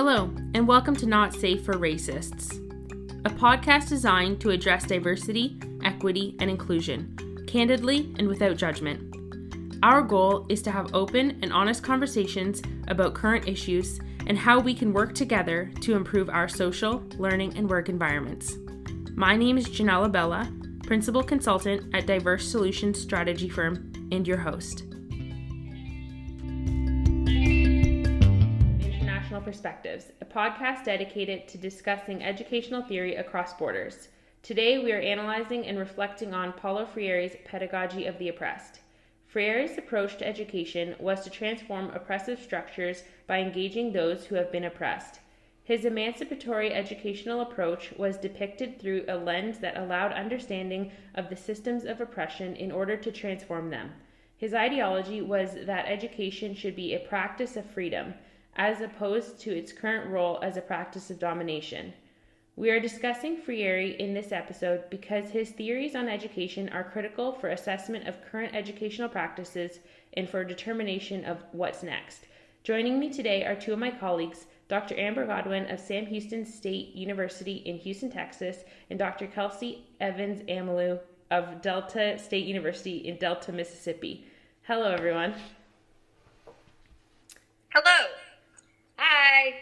Hello, and welcome to Not Safe for Racists, a podcast designed to address diversity, equity, and inclusion, candidly and without judgment. Our goal is to have open and honest conversations about current issues and how we can work together to improve our social, learning, and work environments. My name is Janelle Bella, Principal Consultant at Diverse Solutions Strategy Firm, and your host. International Perspectives, a podcast dedicated to discussing educational theory across borders. Today we are analyzing and reflecting on Paulo Freire's pedagogy of the oppressed. Freire's approach to education was to transform oppressive structures by engaging those who have been oppressed. His emancipatory educational approach was depicted through a lens that allowed understanding of the systems of oppression in order to transform them. His ideology was that education should be a practice of freedom, as opposed to its current role as a practice of domination. We are discussing Freire in this episode because his theories on education are critical for assessment of current educational practices and for determination of what's next. Joining me today are two of my colleagues, Dr. Amber Godwin of Sam Houston State University in Houston, Texas, and Dr. Kelsey Evans-Amalu of Delta State University in Delta, Mississippi. Hello, everyone. Hello. Hi.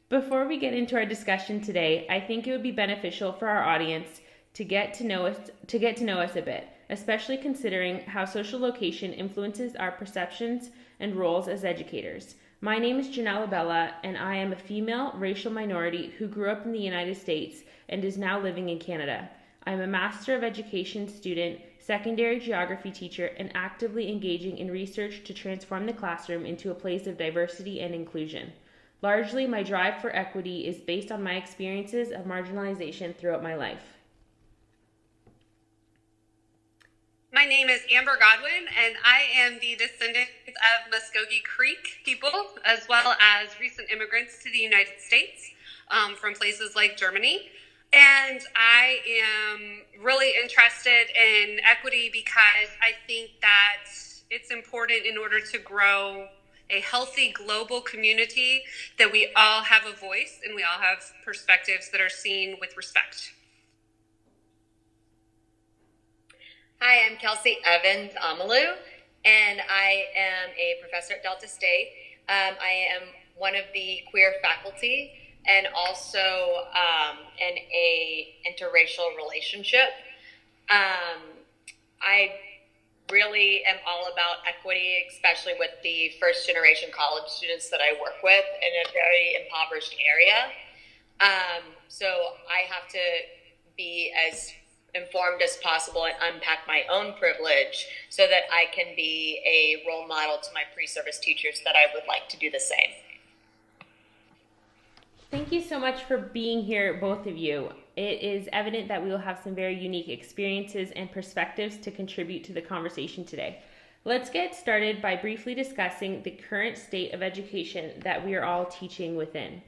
Before we get into our discussion today, I think it would be beneficial for our audience to get to know us a bit, especially considering how social location influences our perceptions and roles as educators. My name is Janelle Bella, and I am a female racial minority who grew up in the United States and is now living in Canada. I'm a Master of Education student, secondary geography teacher, and actively engaging in research to transform the classroom into a place of diversity and inclusion. Largely, my drive for equity is based on my experiences of marginalization throughout my life. My name is Amber Godwin, and I am the descendant of Muskogee Creek people, as well as recent immigrants to the United States from places like Germany. And I am really interested in equity because I think that it's important in order to grow a healthy global community that we all have a voice and we all have perspectives that are seen with respect. Hi, I'm Kelsey Evans-Amalu, and I am a professor at Delta State. I am one of the queer faculty and also in a interracial relationship. I really am all about equity, especially with the first generation college students that I work with in a very impoverished area. So I have to be as informed as possible and unpack my own privilege so that I can be a role model to my pre-service teachers that I would like to do the same. Thank you so much for being here, both of you. It is evident that we will have some very unique experiences and perspectives to contribute to the conversation today. Let's get started by briefly discussing the current state of education that we are all teaching within.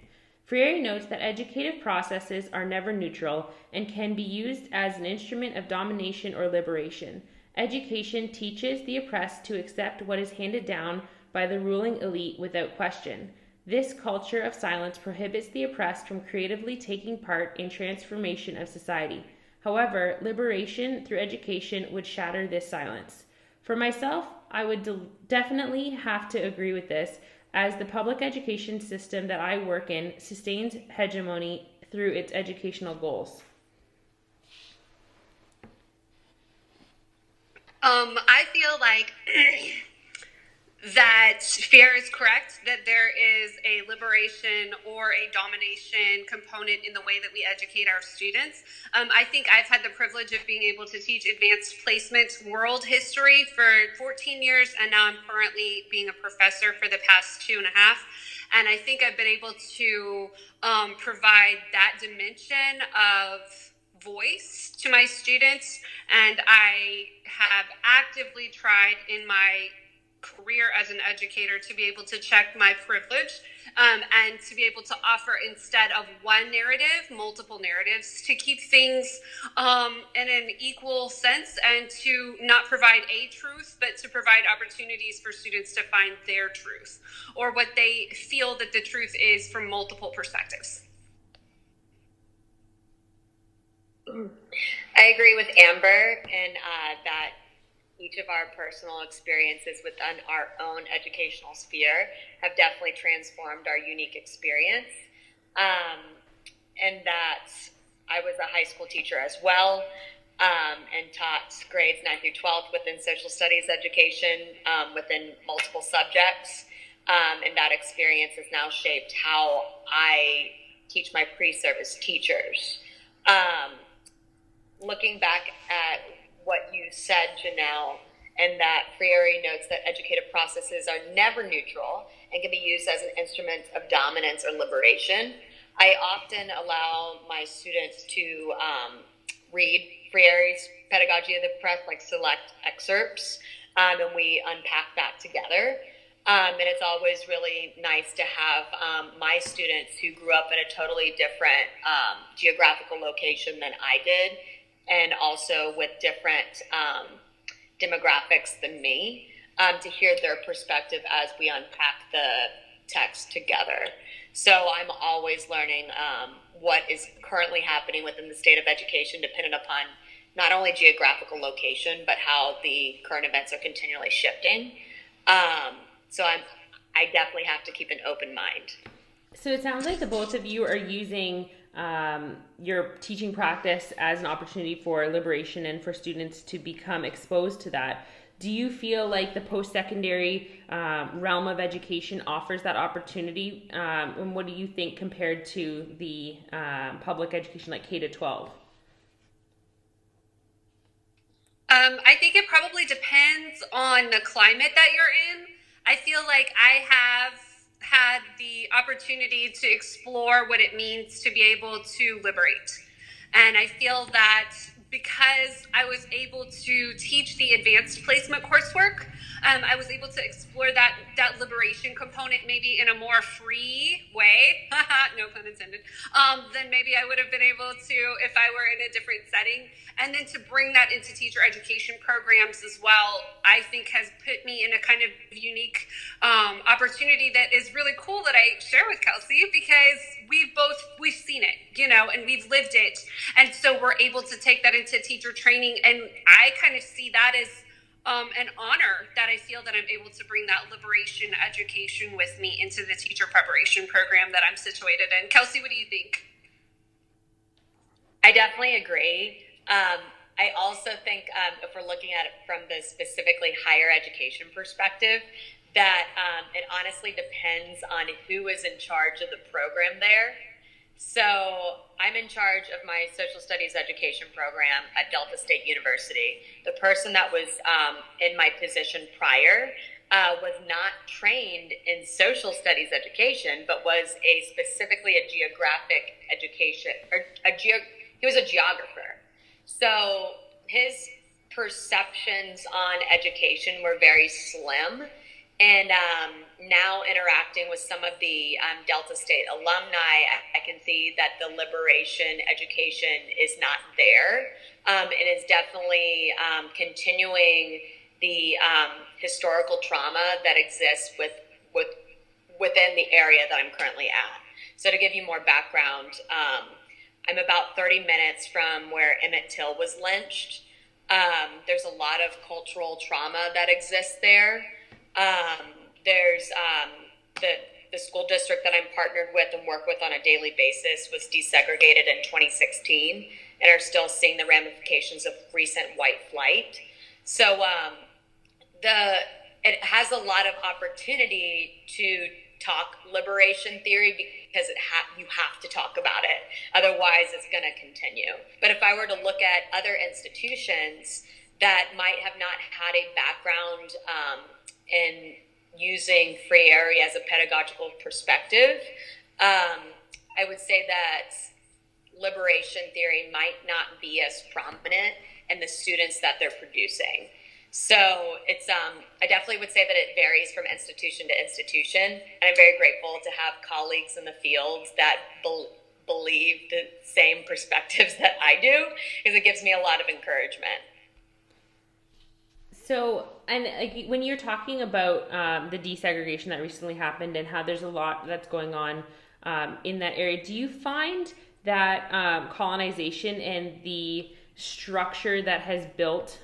Freire notes that educative processes are never neutral and can be used as an instrument of domination or liberation. Education teaches the oppressed to accept what is handed down by the ruling elite without question. This culture of silence prohibits the oppressed from creatively taking part in transformation of society. However, liberation through education would shatter this silence. For myself, I would definitely have to agree with this, as the public education system that I work in sustains hegemony through its educational goals. I feel like that Freire is correct, that there is a liberation or a domination component in the way that we educate our students. I think I've had the privilege of being able to teach advanced placement world history for 14 years, and now I'm currently being a professor for the past 2.5. And I think I've been able to provide that dimension of voice to my students, and I have actively tried in my career as an educator to be able to check my privilege and to be able to offer, instead of one narrative, multiple narratives, to keep things in an equal sense, and to not provide a truth, but to provide opportunities for students to find their truth, or what they feel that the truth is from multiple perspectives. I agree with Amber in that each of our personal experiences within our own educational sphere have definitely transformed our unique experience. And that I was a high school teacher as well, and taught grades 9 through 12 within social studies education, within multiple subjects. And that experience has now shaped how I teach my pre-service teachers. Looking back at what you said, Janelle, and that Freire notes that educative processes are never neutral and can be used as an instrument of dominance or liberation, I often allow my students to read Freire's Pedagogy of the Oppressed, like select excerpts, and we unpack that together. And it's always really nice to have my students who grew up in a totally different geographical location than I did, and also with different demographics than me, to hear their perspective as we unpack the text together. So I'm always learning what is currently happening within the state of education, dependent upon not only geographical location, but how the current events are continually shifting. So I definitely have to keep an open mind. So it sounds like the both of you are using your teaching practice as an opportunity for liberation and for students to become exposed to that. Do you feel like the post-secondary realm of education offers that opportunity? And what do you think compared to the public education like K to 12? I think it probably depends on the climate that you're in. I feel like I have had the opportunity to explore what it means to be able to liberate. And I feel that because I was able to teach the advanced placement coursework, I was able to explore that liberation component maybe in a more free way, no pun intended, than maybe I would have been able to if I were in a different setting. And then to bring that into teacher education programs as well, I think has put me in a kind of unique opportunity that is really cool that I share with Kelsey, because we've seen it, and we've lived it. And so we're able to take that into teacher training. And I kind of see that as an honor that I feel that I'm able to bring that liberation education with me into the teacher preparation program that I'm situated in. Kelsey, what do you think? I definitely agree. I also think if we're looking at it from the specifically higher education perspective, that it honestly depends on who is in charge of the program there. So I'm in charge of my social studies education program at Delta State University. The person that was in my position prior was not trained in social studies education, but was specifically a geographic education, or he was a geographer. So his perceptions on education were very slim. And now interacting with some of the Delta State alumni, I can see that the liberation education is not there. It is definitely continuing the historical trauma that exists within the area that I'm currently at. So to give you more background, I'm about 30 minutes from where Emmett Till was lynched. There's a lot of cultural trauma that exists there. There's the school district that I'm partnered with and work with on a daily basis was desegregated in 2016 and are still seeing the ramifications of recent white flight. So it has a lot of opportunity to talk liberation theory because you have to talk about it. Otherwise, it's going to continue. But if I were to look at other institutions that might have not had a background in using Freire as a pedagogical perspective, I would say that liberation theory might not be as prominent in the students that they're producing. So it's I definitely would say that it varies from institution to institution, and I'm very grateful to have colleagues in the field that believe the same perspectives that I do, because it gives me a lot of encouragement. So, and like, when you're talking about the desegregation that recently happened and how there's a lot that's going on in that area, do you find that colonization and the structure that has built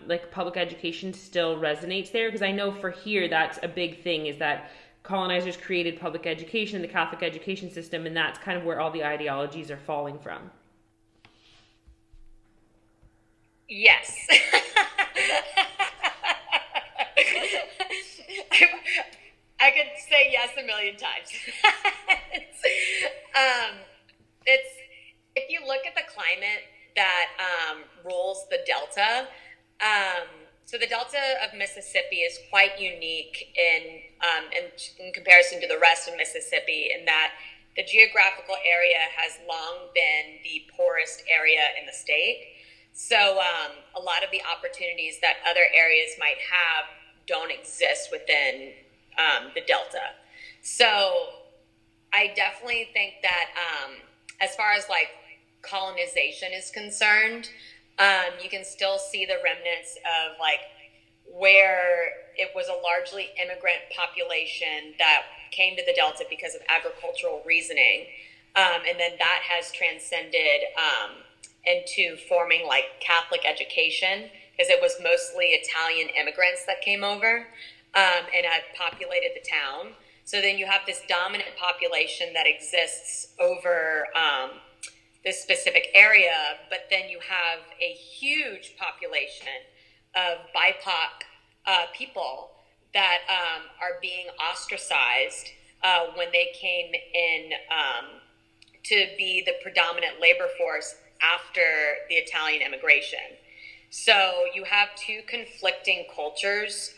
like public education still resonates there? Because I know for here that's a big thing, is that colonizers created public education, the Catholic education system, and that's kind of where all the ideologies are falling from. Yes. I could say yes a million times. It's if you look at the climate that rules the Delta. So the Delta of Mississippi is quite unique in comparison to the rest of Mississippi, in that the geographical area has long been the poorest area in the state. So a lot of the opportunities that other areas might have don't exist within the Delta. So I definitely think that as far as like colonization is concerned, you can still see the remnants of like where it was a largely immigrant population that came to the Delta because of agricultural reasoning. And then that has transcended into forming like Catholic education, because it was mostly Italian immigrants that came over and had populated the town. So then you have this dominant population that exists over this specific area, but then you have a huge population of BIPOC people that are being ostracized when they came in to be the predominant labor force after the Italian immigration. So you have two conflicting cultures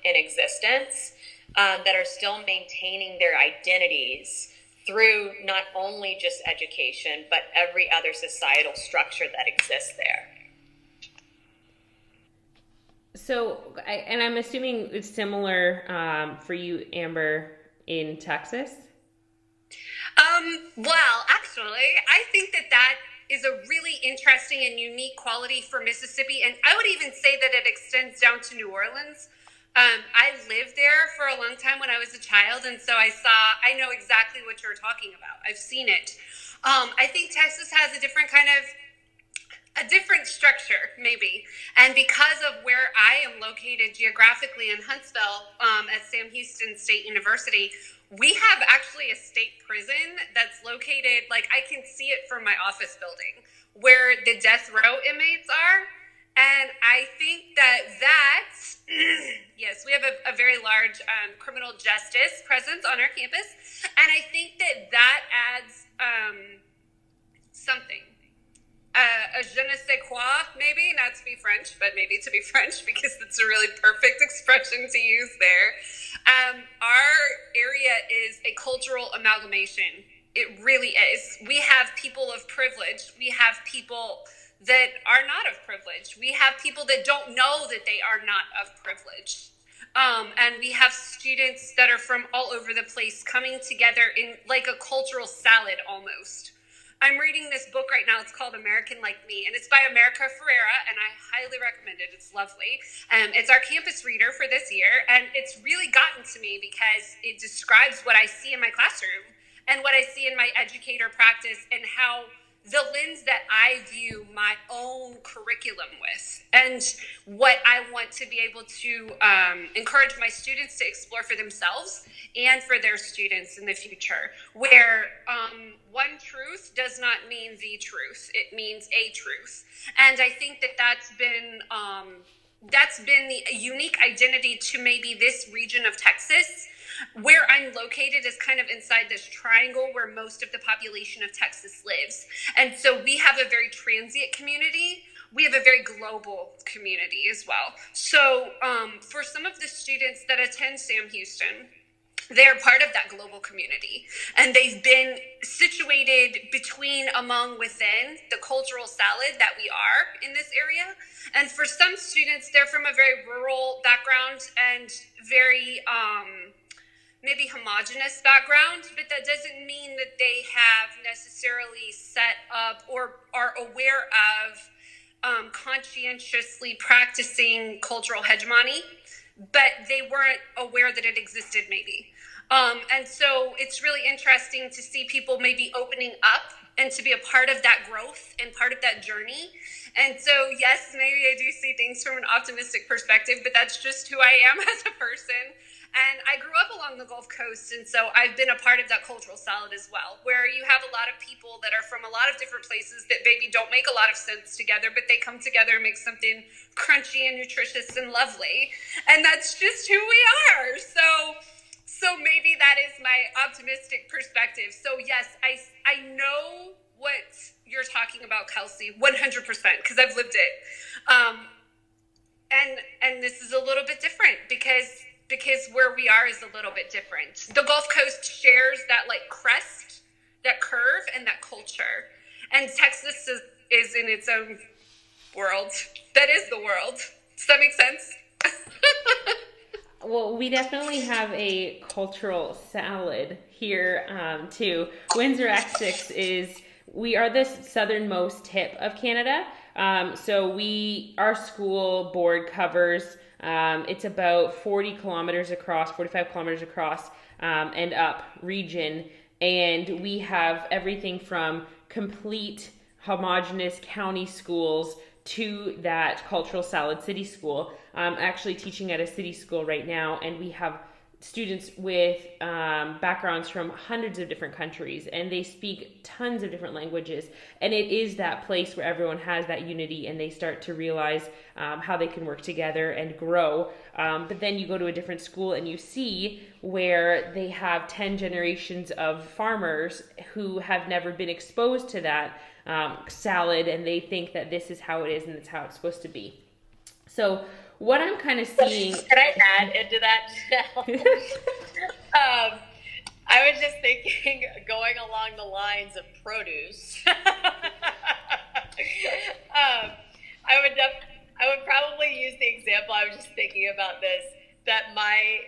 in existence that are still maintaining their identities through not only just education, but every other societal structure that exists there. So, and I'm assuming it's similar for you, Amber, in Texas? Well, actually, I think that is a really interesting and unique quality for Mississippi, and I would even say that it extends down to New Orleans. I lived there for a long time when I was a child, and so I know exactly what you're talking about. I've seen it. I think Texas has a different structure, maybe. And because of where I am located geographically in Huntsville at Sam Houston State University, we have actually a state prison that's located, like I can see it from my office building, where the death row inmates are. And I think that yes, we have a very large criminal justice presence on our campus. And I think that adds something. A je ne sais quoi, maybe, not to be French, but maybe to be French, because it's a really perfect expression to use there. Our area is a cultural amalgamation. It really is. We have people of privilege. We have people that are not of privilege. We have people that don't know that they are not of privilege. And we have students that are from all over the place coming together in like a cultural salad almost. I'm reading this book right now. It's called American Like Me, and it's by America Ferrera, and I highly recommend it. It's lovely. It's our campus reader for this year, and it's really gotten to me because it describes what I see in my classroom and what I see in my educator practice, and how the lens that I view my own curriculum with, and what I want to be able to encourage my students to explore for themselves and for their students in the future, where one truth does not mean the truth. It means a truth. And I think that that's been the unique identity to maybe this region of Texas. Where I'm located is kind of inside this triangle where most of the population of Texas lives. And so we have a very transient community. We have a very global community as well. So for some of the students that attend Sam Houston, they're part of that global community, and they've been situated between, among, within the cultural salad that we are in this area. And for some students, they're from a very rural background and very maybe homogenous background, but that doesn't mean that they have necessarily set up or are aware of conscientiously practicing cultural hegemony, but they weren't aware that it existed maybe. And so it's really interesting to see people maybe opening up and to be a part of that growth and part of that journey. And so, yes, maybe I do see things from an optimistic perspective, but that's just who I am as a person. And I grew up along the Gulf Coast, and so I've been a part of that cultural salad as well, where you have a lot of people that are from a lot of different places that maybe don't make a lot of sense together, but they come together and make something crunchy and nutritious and lovely. And that's just who we are. So maybe that is my optimistic perspective. So yes, I know what you're talking about, Kelsey, 100%, because I've lived it. And this is a little bit different because where we are is a little bit different. The Gulf Coast shares that like crest, that curve, and that culture. And Texas is in its own world. That is the world. Does that make sense? Well, we definitely have a cultural salad here too. Windsor Essex we are the southernmost tip of Canada. So our school board covers, it's about 45 kilometers across and up region. And we have everything from complete homogenous county schools to that cultural salad city school. I'm actually teaching at a city school right now, and we have students with backgrounds from hundreds of different countries, and they speak tons of different languages. And it is that place where everyone has that unity, and they start to realize how they can work together and grow. But then you go to a different school and you see where they have 10 generations of farmers who have never been exposed to that salad, and they think that this is how it is and it's how it's supposed to be. So what I'm kind of seeing... Can I add into that? I was just thinking, going along the lines of produce, I would probably use the example. I was just thinking about this, that my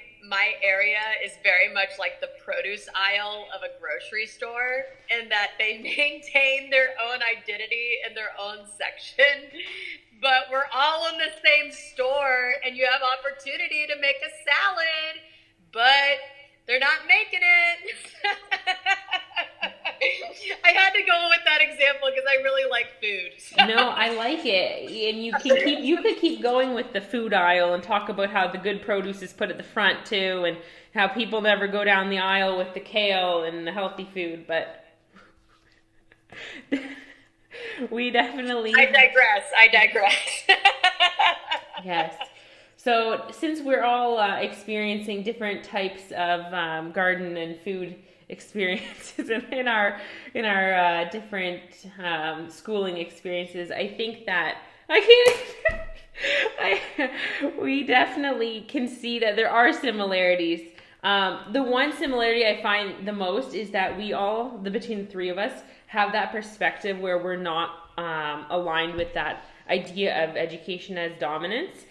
area is very much like the produce aisle of a grocery store, in that they maintain their own identity in their own section, but we're all in the same store, and you have opportunity to make a salad, but they're not making it. I had to go with that example because I really like food. No, I like it. And you could keep going with the food aisle and talk about how the good produce is put at the front too, and how people never go down the aisle with the kale and the healthy food, but we definitely... I digress. Yes. So since we're all experiencing different types of garden and food experiences in our different schooling experiences, I think that we definitely can see that there are similarities. The one similarity I find the most is that we all, between the three of us, have that perspective where we're not aligned with that idea of education as dominance.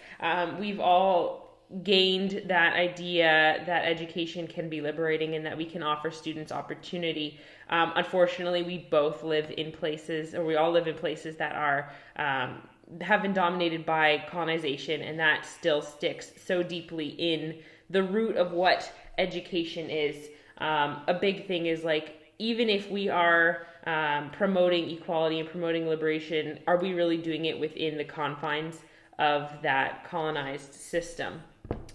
We've all gained that idea that education can be liberating and that we can offer students opportunity. Unfortunately, we both live in places, or we all live in places that are have been dominated by colonization, and that still sticks so deeply in the root of what education is. A big thing is, like, even if we are promoting equality and promoting liberation, are we really doing it within the confines of that colonized system?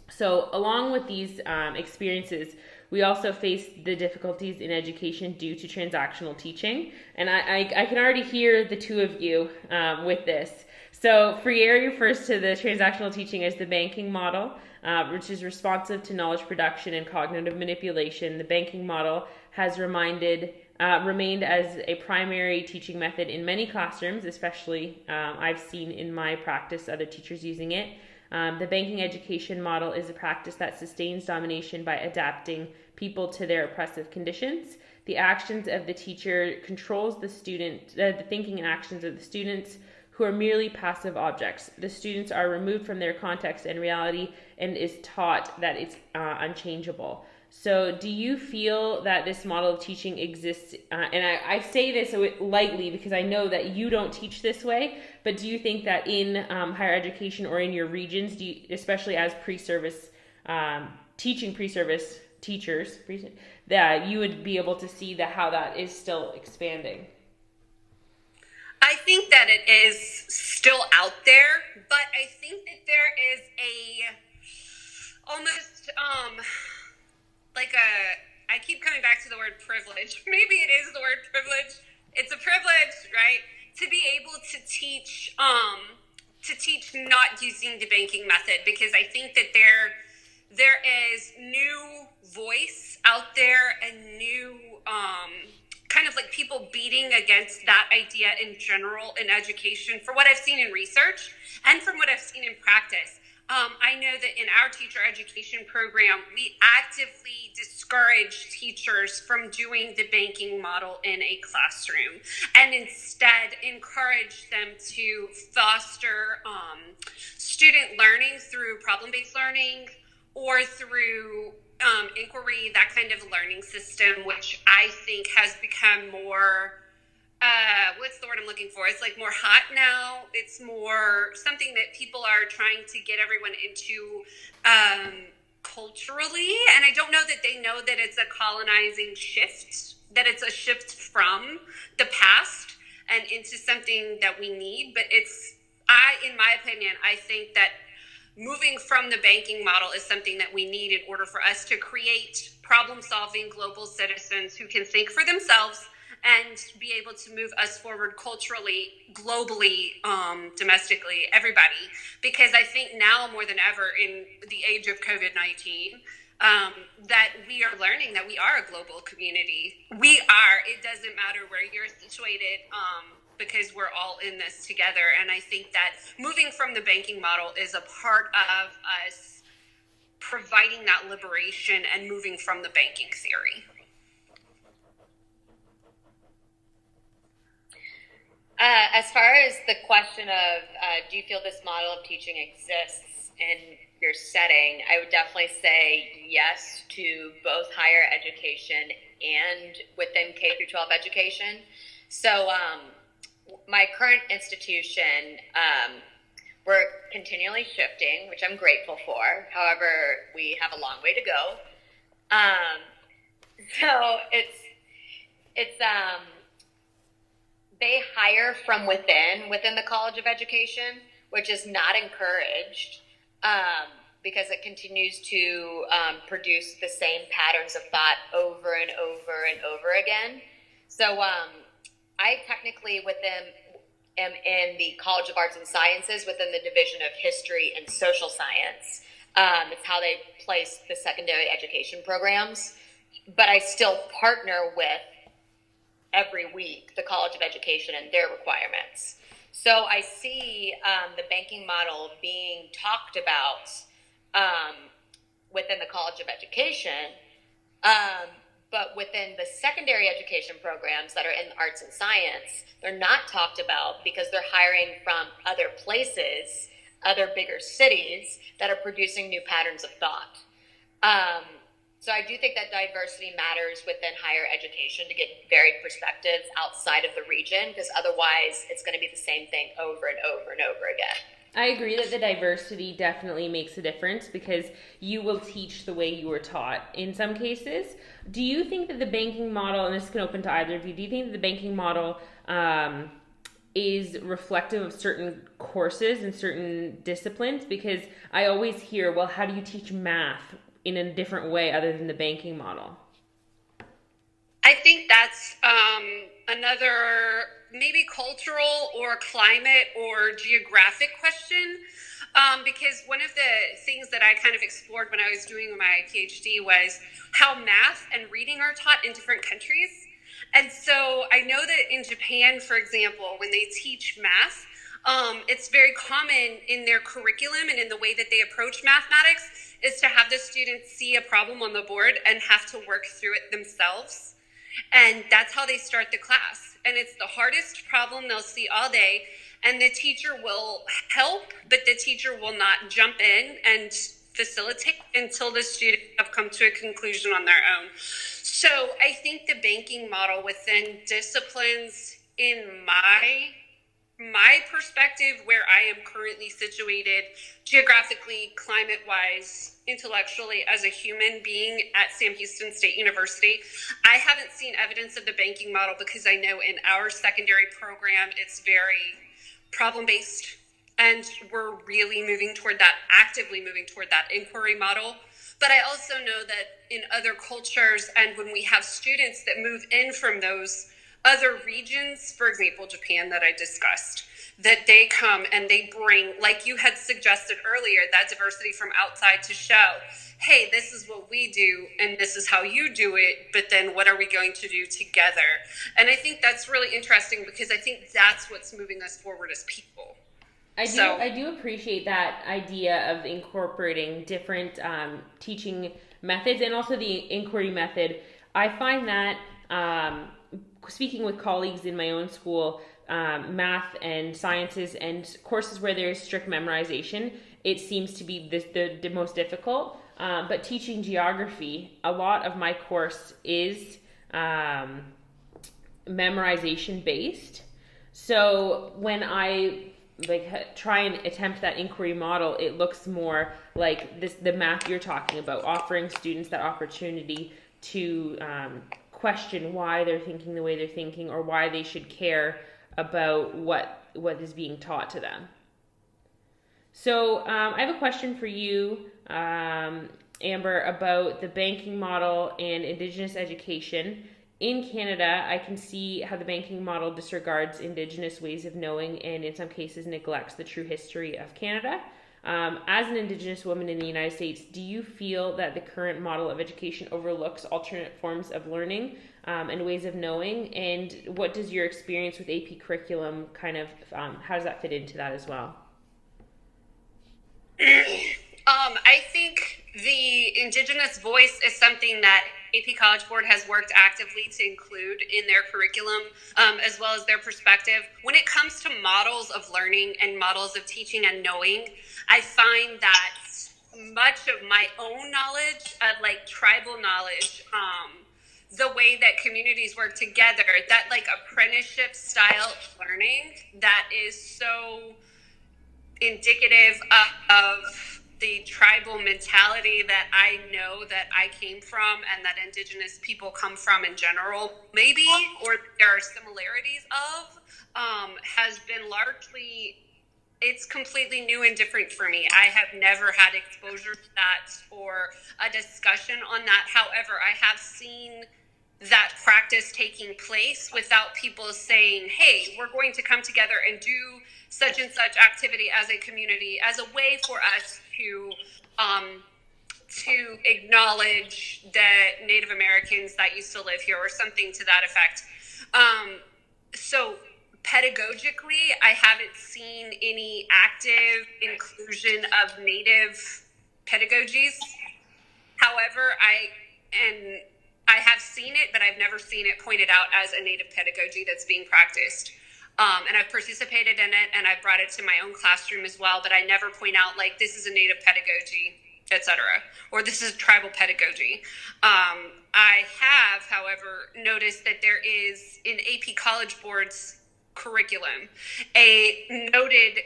So along with these experiences, we also face the difficulties in education due to transactional teaching. And I can already hear the two of you with this. So Freire refers to the transactional teaching as the banking model, which is responsive to knowledge production and cognitive manipulation. The banking model has remained as a primary teaching method in many classrooms, especially I've seen in my practice other teachers using it. The banking education model is a practice that sustains domination by adapting people to their oppressive conditions. The actions of the teacher controls the thinking and actions of the students, who are merely passive objects. The students are removed from their context and reality and is taught that it's unchangeable. So do you feel that this model of teaching exists? And I say this lightly because I know that you don't teach this way, but do you think that in higher education or in your regions, especially as pre-service, teaching pre-service teachers, that you would be able to see how that is still expanding? I think that it is still out there, but I think that there is I keep coming back to the word privilege. Maybe it is the word privilege. It's a privilege, right? To be able to teach not using the banking method, because I think that there is new voice out there and new kind of like people beating against that idea in general in education, for what I've seen in research and from what I've seen in practice. I know that in our teacher education program, we actively discourage teachers from doing the banking model in a classroom and instead encourage them to foster student learning through problem-based learning or through inquiry, that kind of learning system, which I think has become more, what's the word I'm looking for? It's like more hot now. It's more something that people are trying to get everyone into culturally. And I don't know that they know that it's a colonizing shift, that it's a shift from the past and into something that we need. But in my opinion, I think that moving from the banking model is something that we need in order for us to create problem-solving global citizens who can think for themselves and be able to move us forward culturally, globally, domestically, everybody. Because I think now more than ever in the age of COVID-19, that we are learning that we are a global community. It doesn't matter where you're situated, because we're all in this together. And I think that moving from the banking model is a part of us providing that liberation and moving from the banking theory. As far as the question of do you feel this model of teaching exists in your setting, I would definitely say yes to both higher education and within K through 12 education. So my current institution, we're continually shifting, which I'm grateful for. However, we have a long way to go. So it's they hire from within the College of Education, which is not encouraged, because it continues to produce the same patterns of thought over and over and over again. So I technically am in the College of Arts and Sciences within the Division of History and Social Science. It's how they place the secondary education programs. But I still partner with, every week, the College of Education and their requirements. So I see the banking model being talked about within the College of Education, but within the secondary education programs that are in arts and science, they're not talked about because they're hiring from other places, other bigger cities that are producing new patterns of thought. So I do think that diversity matters within higher education to get varied perspectives outside of the region, because otherwise it's going to be the same thing over and over and over again. I agree that the diversity definitely makes a difference, because you will teach the way you were taught in some cases. Do you think that the banking model, and this can open to either of you, do you think that the banking model is reflective of certain courses and certain disciplines? Because I always hear, well, how do you teach math in a different way other than the banking model? I think that's another maybe cultural or climate or geographic question, because one of the things that I kind of explored when I was doing my PhD was how math and reading are taught in different countries. And so I know that in Japan, for example, when they teach math, it's very common in their curriculum and in the way that they approach mathematics is to have the students see a problem on the board and have to work through it themselves. And that's how they start the class. And it's the hardest problem they'll see all day. And the teacher will help, but the teacher will not jump in and facilitate until the students have come to a conclusion on their own. So I think the banking model within disciplines in my perspective, where I am currently situated geographically, climate-wise, intellectually, as a human being at Sam Houston State University, I haven't seen evidence of the banking model because I know in our secondary program, it's very problem-based, and we're really moving toward that, actively moving toward that inquiry model. But I also know that in other cultures, and when we have students that move in from those other regions, for example, Japan that I discussed, that they come and they bring, like you had suggested earlier, that diversity from outside to show, hey, this is what we do and this is how you do it, but then what are we going to do together? And I think that's really interesting because I think that's what's moving us forward as people. I do appreciate that idea of incorporating different teaching methods and also the inquiry method. I find that speaking with colleagues in my own school, math and sciences and courses where there's strict memorization, it seems to be the most difficult. But teaching geography, a lot of my course is memorization based. So when I try and attempt that inquiry model, it looks more like the math you're talking about, offering students that opportunity to question why they're thinking the way they're thinking or why they should care about what is being taught to them. So I have a question for you, Amber, about the banking model and Indigenous education. In Canada, I can see how the banking model disregards Indigenous ways of knowing and in some cases neglects the true history of Canada. As an Indigenous woman in the United States, do you feel that the current model of education overlooks alternate forms of learning and ways of knowing? And what does your experience with AP curriculum kind of, how does that fit into that as well? I think the Indigenous voice is something that AP College Board has worked actively to include in their curriculum, as well as their perspective. When it comes to models of learning and models of teaching and knowing, I find that much of my own knowledge, like tribal knowledge, the way that communities work together, that like apprenticeship style of learning that is so indicative of the tribal mentality that I know that I came from and that Indigenous people come from in general, maybe, or there are similarities of, has been largely, it's completely new and different for me. I have never had exposure to that or a discussion on that. However, I have seen that practice taking place without people saying, hey, we're going to come together and do such and such activity as a community as a way for us to acknowledge the Native Americans that used to live here or something to that effect. So pedagogically, I haven't seen any active inclusion of Native pedagogies. However, I have seen it, but I've never seen it pointed out as a Native pedagogy that's being practiced. And I've participated in it, and I've brought it to my own classroom as well, but I never point out, like, this is a Native pedagogy, etc., or this is tribal pedagogy. I have, however, noticed that there is, in AP College Board's curriculum, a noted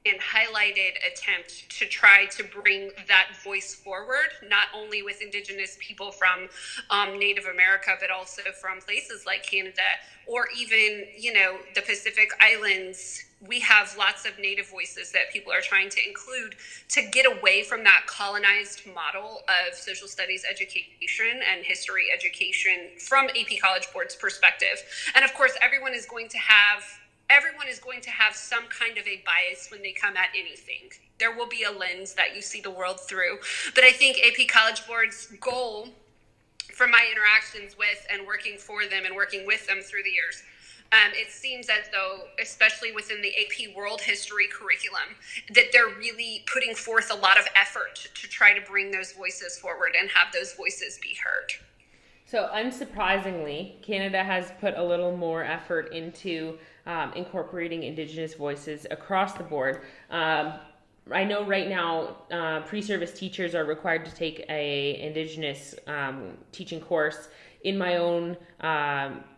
and highlighted attempt to try to bring that voice forward, not only with Indigenous people from Native America, but also from places like Canada or even, the Pacific Islands. We have lots of Native voices that people are trying to include to get away from that colonized model of social studies education and history education from AP College Board's perspective. And of course, everyone is going to have some kind of a bias when they come at anything. There will be a lens that you see the world through. But I think AP College Board's goal, from my interactions with and working for them and working with them through the years, It seems as though, especially within the AP World History curriculum, that they're really putting forth a lot of effort to try to bring those voices forward and have those voices be heard. So unsurprisingly, Canada has put a little more effort into incorporating Indigenous voices across the board. I know right now pre-service teachers are required to take a Indigenous teaching course. In my own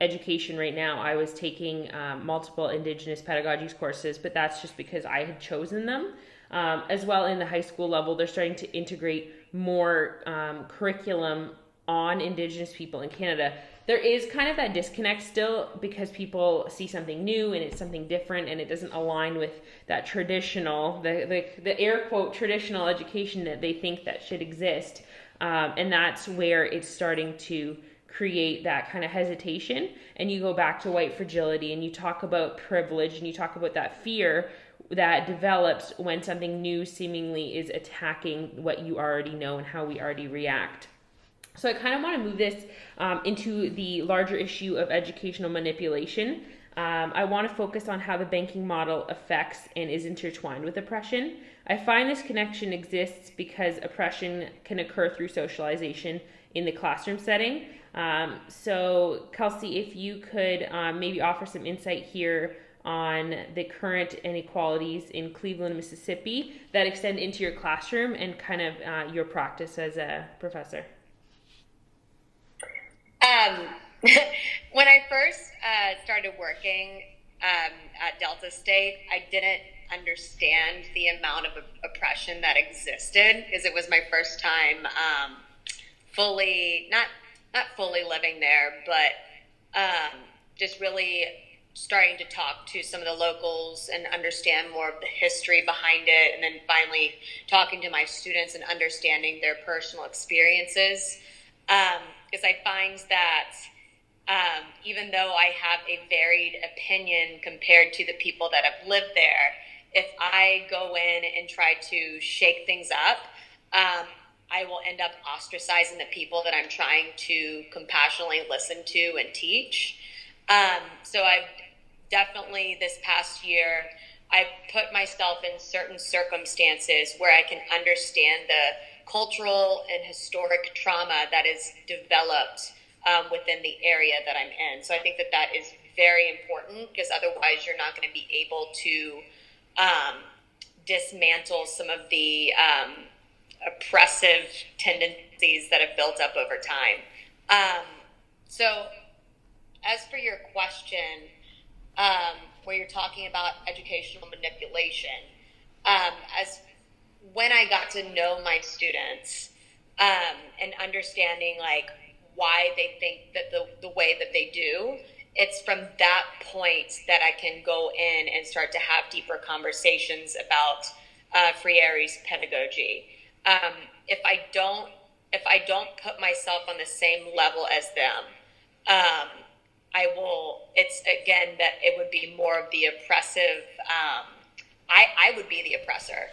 education right now, I was taking multiple Indigenous pedagogies courses, but that's just because I had chosen them. As well, in the high school level, they're starting to integrate more curriculum on Indigenous people in Canada. There is kind of that disconnect still because people see something new and it's something different and it doesn't align with that traditional, the air quote traditional education that they think that should exist. And that's where it's starting to create that kind of hesitation. And you go back to white fragility and you talk about privilege and you talk about that fear that develops when something new seemingly is attacking what you already know and how we already react. So I kind of want to move this into the larger issue of educational manipulation. I want to focus on how the banking model affects and is intertwined with oppression. I find this connection exists because oppression can occur through socialization in the classroom setting. So Kelsey, if you could maybe offer some insight here on the current inequalities in Cleveland, Mississippi that extend into your classroom and kind of your practice as a professor. When I first started working at Delta State, I didn't understand the amount of oppression that existed because it was my first time fully, not fully living there, but just really starting to talk to some of the locals and understand more of the history behind it, and then finally talking to my students and understanding their personal experiences. Because I find that even though I have a varied opinion compared to the people that have lived there, if I go in and try to shake things up, I will end up ostracizing the people that I'm trying to compassionately listen to and teach. So I've definitely, this past year, I've put myself in certain circumstances where I can understand the cultural and historic trauma that is developed within the area that I'm in. So I think that is very important, because otherwise you're not going to be able to dismantle some of the oppressive tendencies that have built up over time. So as for your question, where you're talking about educational manipulation, as when I got to know my students and understanding like why they think that the way that they do, it's from that point that I can go in and start to have deeper conversations about Freire's pedagogy. If I don't put myself on the same level as them, it's again that it would be more of the oppressive, I would be the oppressor,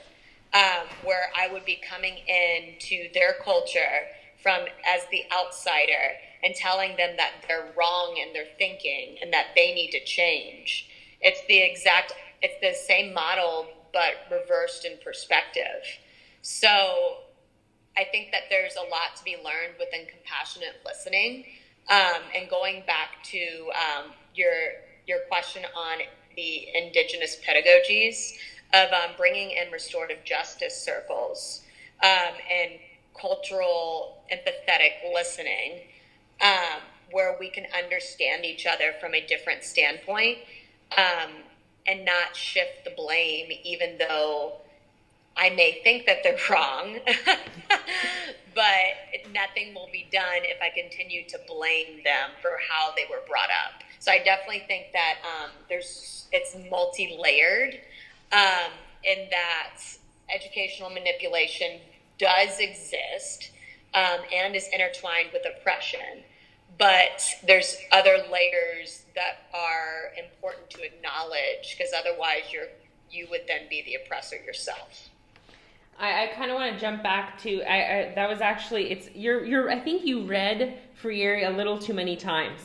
where I would be coming into their culture as the outsider and telling them that they're wrong in their thinking and that they need to change. It's the same model, but reversed in perspective. So I think that there's a lot to be learned within compassionate listening. And going back to your question on the Indigenous pedagogies of bringing in restorative justice circles and cultural empathetic listening, where we can understand each other from a different standpoint and not shift the blame, even though I may think that they're wrong, but nothing will be done if I continue to blame them for how they were brought up. So I definitely think that it's multi-layered, in that educational manipulation does exist and is intertwined with oppression, but there's other layers that are important to acknowledge, because otherwise you would then be the oppressor yourself. I kind of want to jump back to that was actually I think you read Freire a little too many times.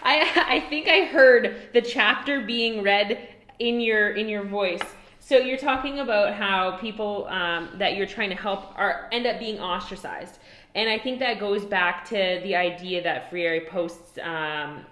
I think I heard the chapter being read in your voice. So you're talking about how people that you're trying to help end up being ostracized. And I think that goes back to the idea that Freire posts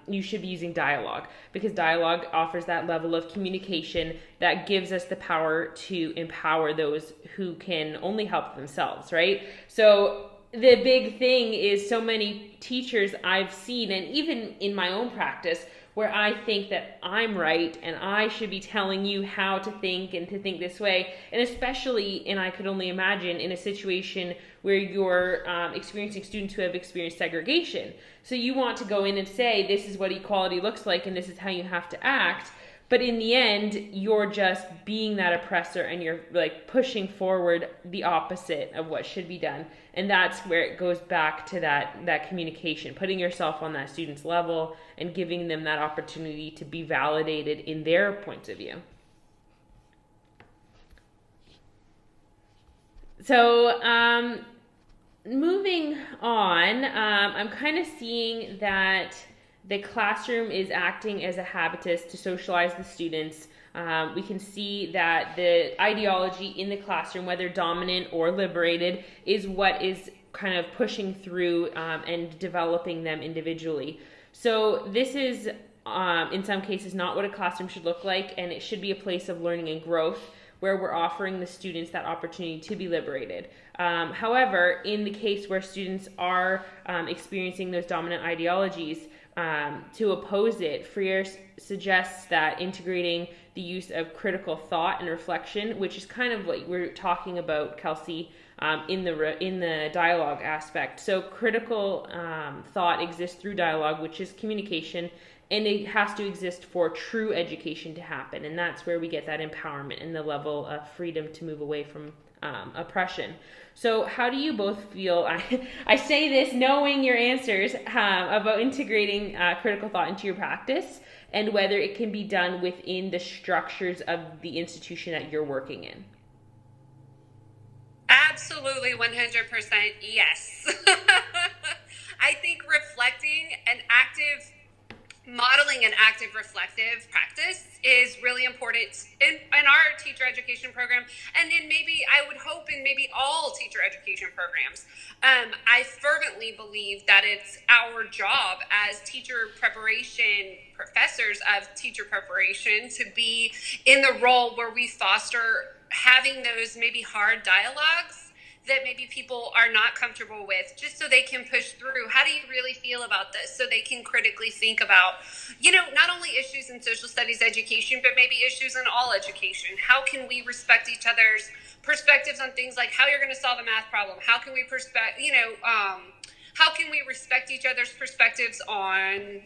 you should be using dialogue, because dialogue offers that level of communication that gives us the power to empower those who can only help themselves, right? So the big thing is so many teachers I've seen, and even in my own practice, where I think that I'm right and I should be telling you how to think and to think this way. And especially, and I could only imagine, in a situation where you're experiencing students who have experienced segregation. So you want to go in and say, this is what equality looks like and this is how you have to act. But in the end, you're just being that oppressor and you're like pushing forward the opposite of what should be done. And that's where it goes back to that communication, putting yourself on that student's level and giving them that opportunity to be validated in their points of view. So moving on, I'm kind of seeing that the classroom is acting as a habitus to socialize the students. We can see that the ideology in the classroom, whether dominant or liberated, is what is kind of pushing through and developing them individually. So this is, in some cases, not what a classroom should look like, and it should be a place of learning and growth where we're offering the students that opportunity to be liberated. However, in the case where students are experiencing those dominant ideologies, to oppose it, Freire suggests that integrating the use of critical thought and reflection, which is kind of what we're talking about, Kelsey, in the dialogue aspect. So critical thought exists through dialogue, which is communication, and it has to exist for true education to happen. And that's where we get that empowerment and the level of freedom to move away from oppression. So how do you both feel, I say this knowing your answers, about integrating critical thought into your practice and whether it can be done within the structures of the institution that you're working in? Absolutely, 100% yes. I think modeling an active reflective practice is really important in our teacher education program, and in maybe, I would hope, in maybe all teacher education programs. I fervently believe that it's our job as teacher preparation professors of teacher preparation to be in the role where we foster having those maybe hard dialogues that maybe people are not comfortable with, just so they can push through. How do you really feel about this? So they can critically think about, not only issues in social studies education, but maybe issues in all education. How can we respect each other's perspectives on things like how you're going to solve a math problem? How can we how can we respect each other's perspectives on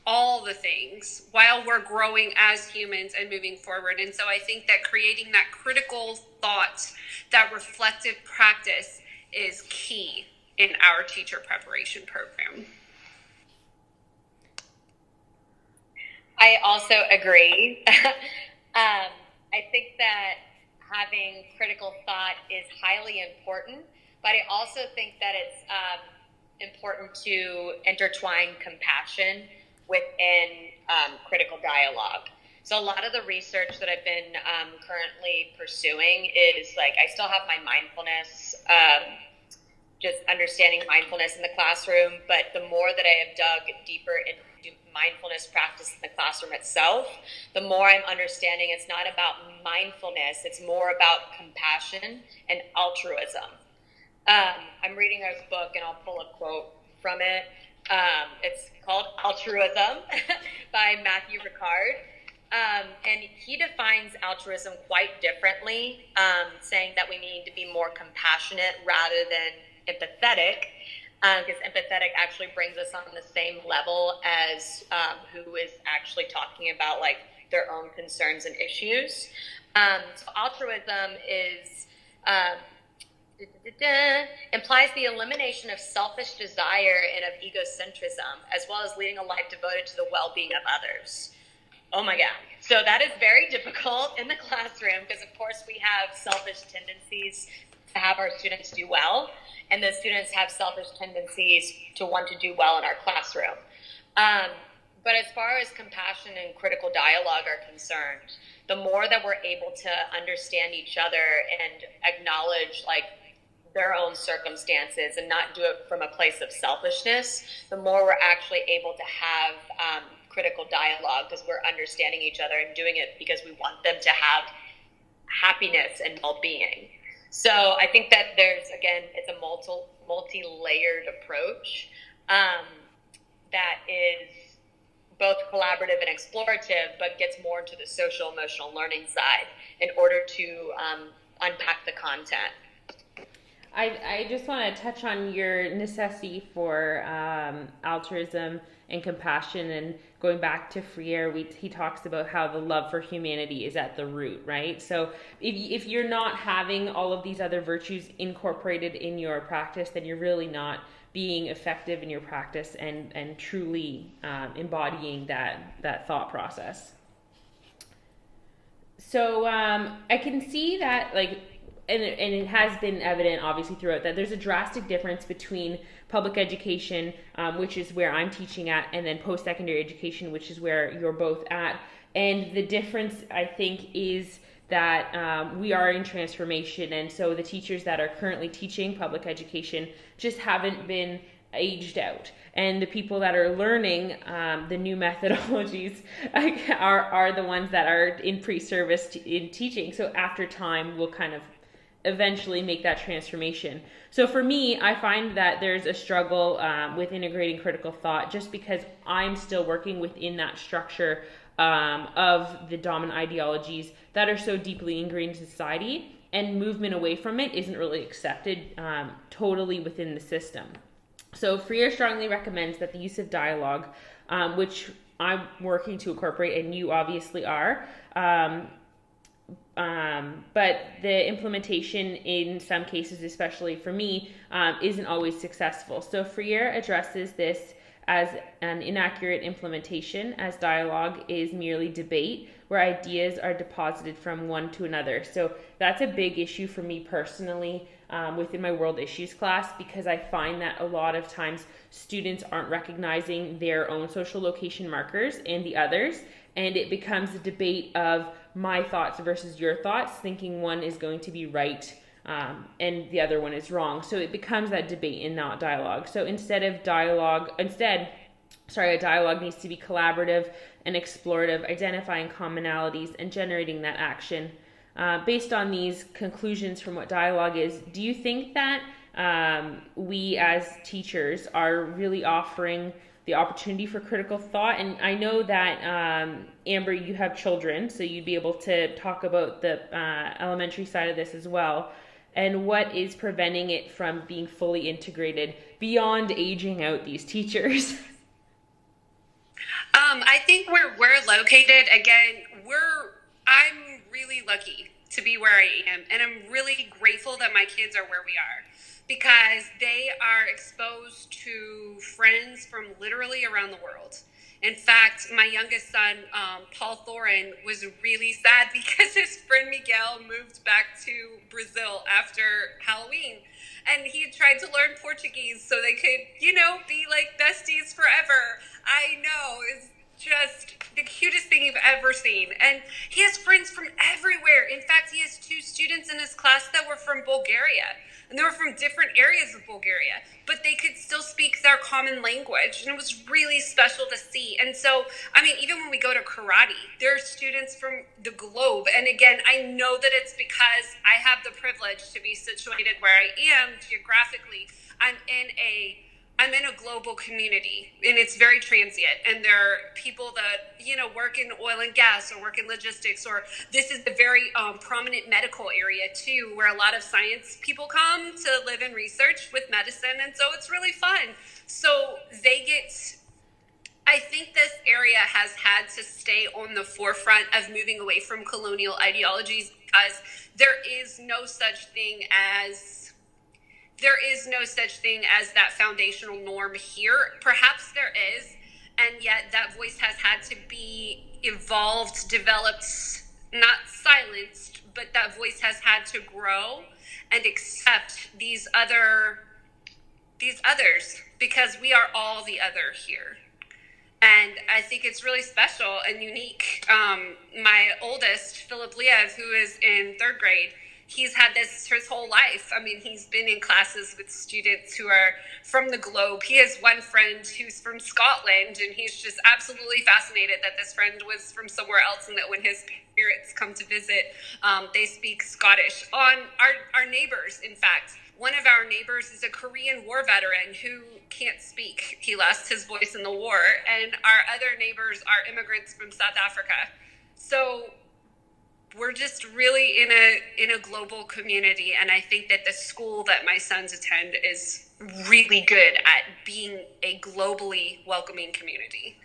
all the things while we're growing as humans and moving forward? And so I think that creating that critical thought, that reflective practice, is key in our teacher preparation program. I also agree. I think that having critical thought is highly important, but I also think that it's important to intertwine compassion within critical dialogue. So a lot of the research that I've been currently pursuing is I still have my mindfulness, just understanding mindfulness in the classroom, but the more that I have dug deeper into mindfulness practice in the classroom itself, the more I'm understanding it's not about mindfulness, it's more about compassion and altruism. I'm reading a book, and I'll pull a quote from it. It's called Altruism by Matthew Ricard. And he defines altruism quite differently, saying that we need to be more compassionate rather than empathetic, because empathetic actually brings us on the same level as who is actually talking about their own concerns and issues. So altruism is implies the elimination of selfish desire and of egocentrism, as well as leading a life devoted to the well-being of others. Oh my God. So that is very difficult in the classroom because, of course, we have selfish tendencies to have our students do well, and the students have selfish tendencies to want to do well in our classroom. But as far as compassion and critical dialogue are concerned, the more that we're able to understand each other and acknowledge like their own circumstances and not do it from a place of selfishness, the more we're actually able to have critical dialogue, because we're understanding each other and doing it because we want them to have happiness and well-being. So I think that there's, again, it's a multi-layered approach that is both collaborative and explorative, but gets more into the social emotional learning side in order to unpack the content. I just want to touch on your necessity for altruism and compassion, and going back to Freire, he talks about how the love for humanity is at the root, right? So if you're not having all of these other virtues incorporated in your practice, then you're really not being effective in your practice and truly embodying that thought process. So I can see that, like, and it has been evident obviously throughout, that there's a drastic difference between public education, which is where I'm teaching at, and then post-secondary education, which is where you're both at. And the difference, I think, is that we are in transformation, and so the teachers that are currently teaching public education just haven't been aged out, and the people that are learning the new methodologies are the ones that are in pre-service in teaching. So after time, we'll kind of eventually make that transformation. So for me, I find that there's a struggle with integrating critical thought, just because I'm still working within that structure of the dominant ideologies that are so deeply ingrained in society, and movement away from it isn't really accepted totally within the system. So Freire strongly recommends that the use of dialogue, which I'm working to incorporate, and you obviously are, but the implementation in some cases, especially for me, isn't always successful. So Freire addresses this as an inaccurate implementation, as dialogue is merely debate where ideas are deposited from one to another. So that's a big issue for me personally within my world issues class, because I find that a lot of times students aren't recognizing their own social location markers and the others, and it becomes a debate of my thoughts versus your thoughts, thinking one is going to be right and the other one is wrong. So it becomes that debate and not dialogue. So a dialogue needs to be collaborative and explorative, identifying commonalities and generating that action. Based on these conclusions from what dialogue is, do you think that we as teachers are really offering the opportunity for critical thought? And I know that, Amber, you have children, so you'd be able to talk about the elementary side of this as well. And what is preventing it from being fully integrated beyond aging out these teachers? I think where we're located, again, I'm really lucky to be where I am, and I'm really grateful that my kids are where we are, because they are exposed to friends from literally around the world. In fact, my youngest son, Paul Thorin, was really sad because his friend Miguel moved back to Brazil after Halloween. And he tried to learn Portuguese so they could, be like besties forever. I know, it's just the cutest thing you've ever seen. And he has friends from everywhere. In fact, he has 2 students in his class that were from Bulgaria. And they were from different areas of Bulgaria, but they could still speak their common language. And it was really special to see. And so, even when we go to karate, there are students from the globe. And again, I know that it's because I have the privilege to be situated where I am geographically. I'm in a global community, and it's very transient. And there are people that, work in oil and gas or work in logistics, or this is a very prominent medical area too, where a lot of science people come to live and research with medicine. And so it's really fun. So I think this area has had to stay on the forefront of moving away from colonial ideologies, because there is no such thing as that foundational norm here. Perhaps there is, and yet that voice has had to be evolved, developed, not silenced, but that voice has had to grow and accept these others, because we are all the other here. And I think it's really special and unique. My oldest, Philip Liev, who is in third grade, he's had this his whole life. I mean, he's been in classes with students who are from the globe. He has one friend who's from Scotland, and he's just absolutely fascinated that this friend was from somewhere else, and that when his parents come to visit, they speak Scottish. On our neighbors, in fact, one of our neighbors is a Korean War veteran who can't speak. He lost his voice in the war. And our other neighbors are immigrants from South Africa. So we're just really in a global community. And I think that the school that my sons attend is really good at being a globally welcoming community.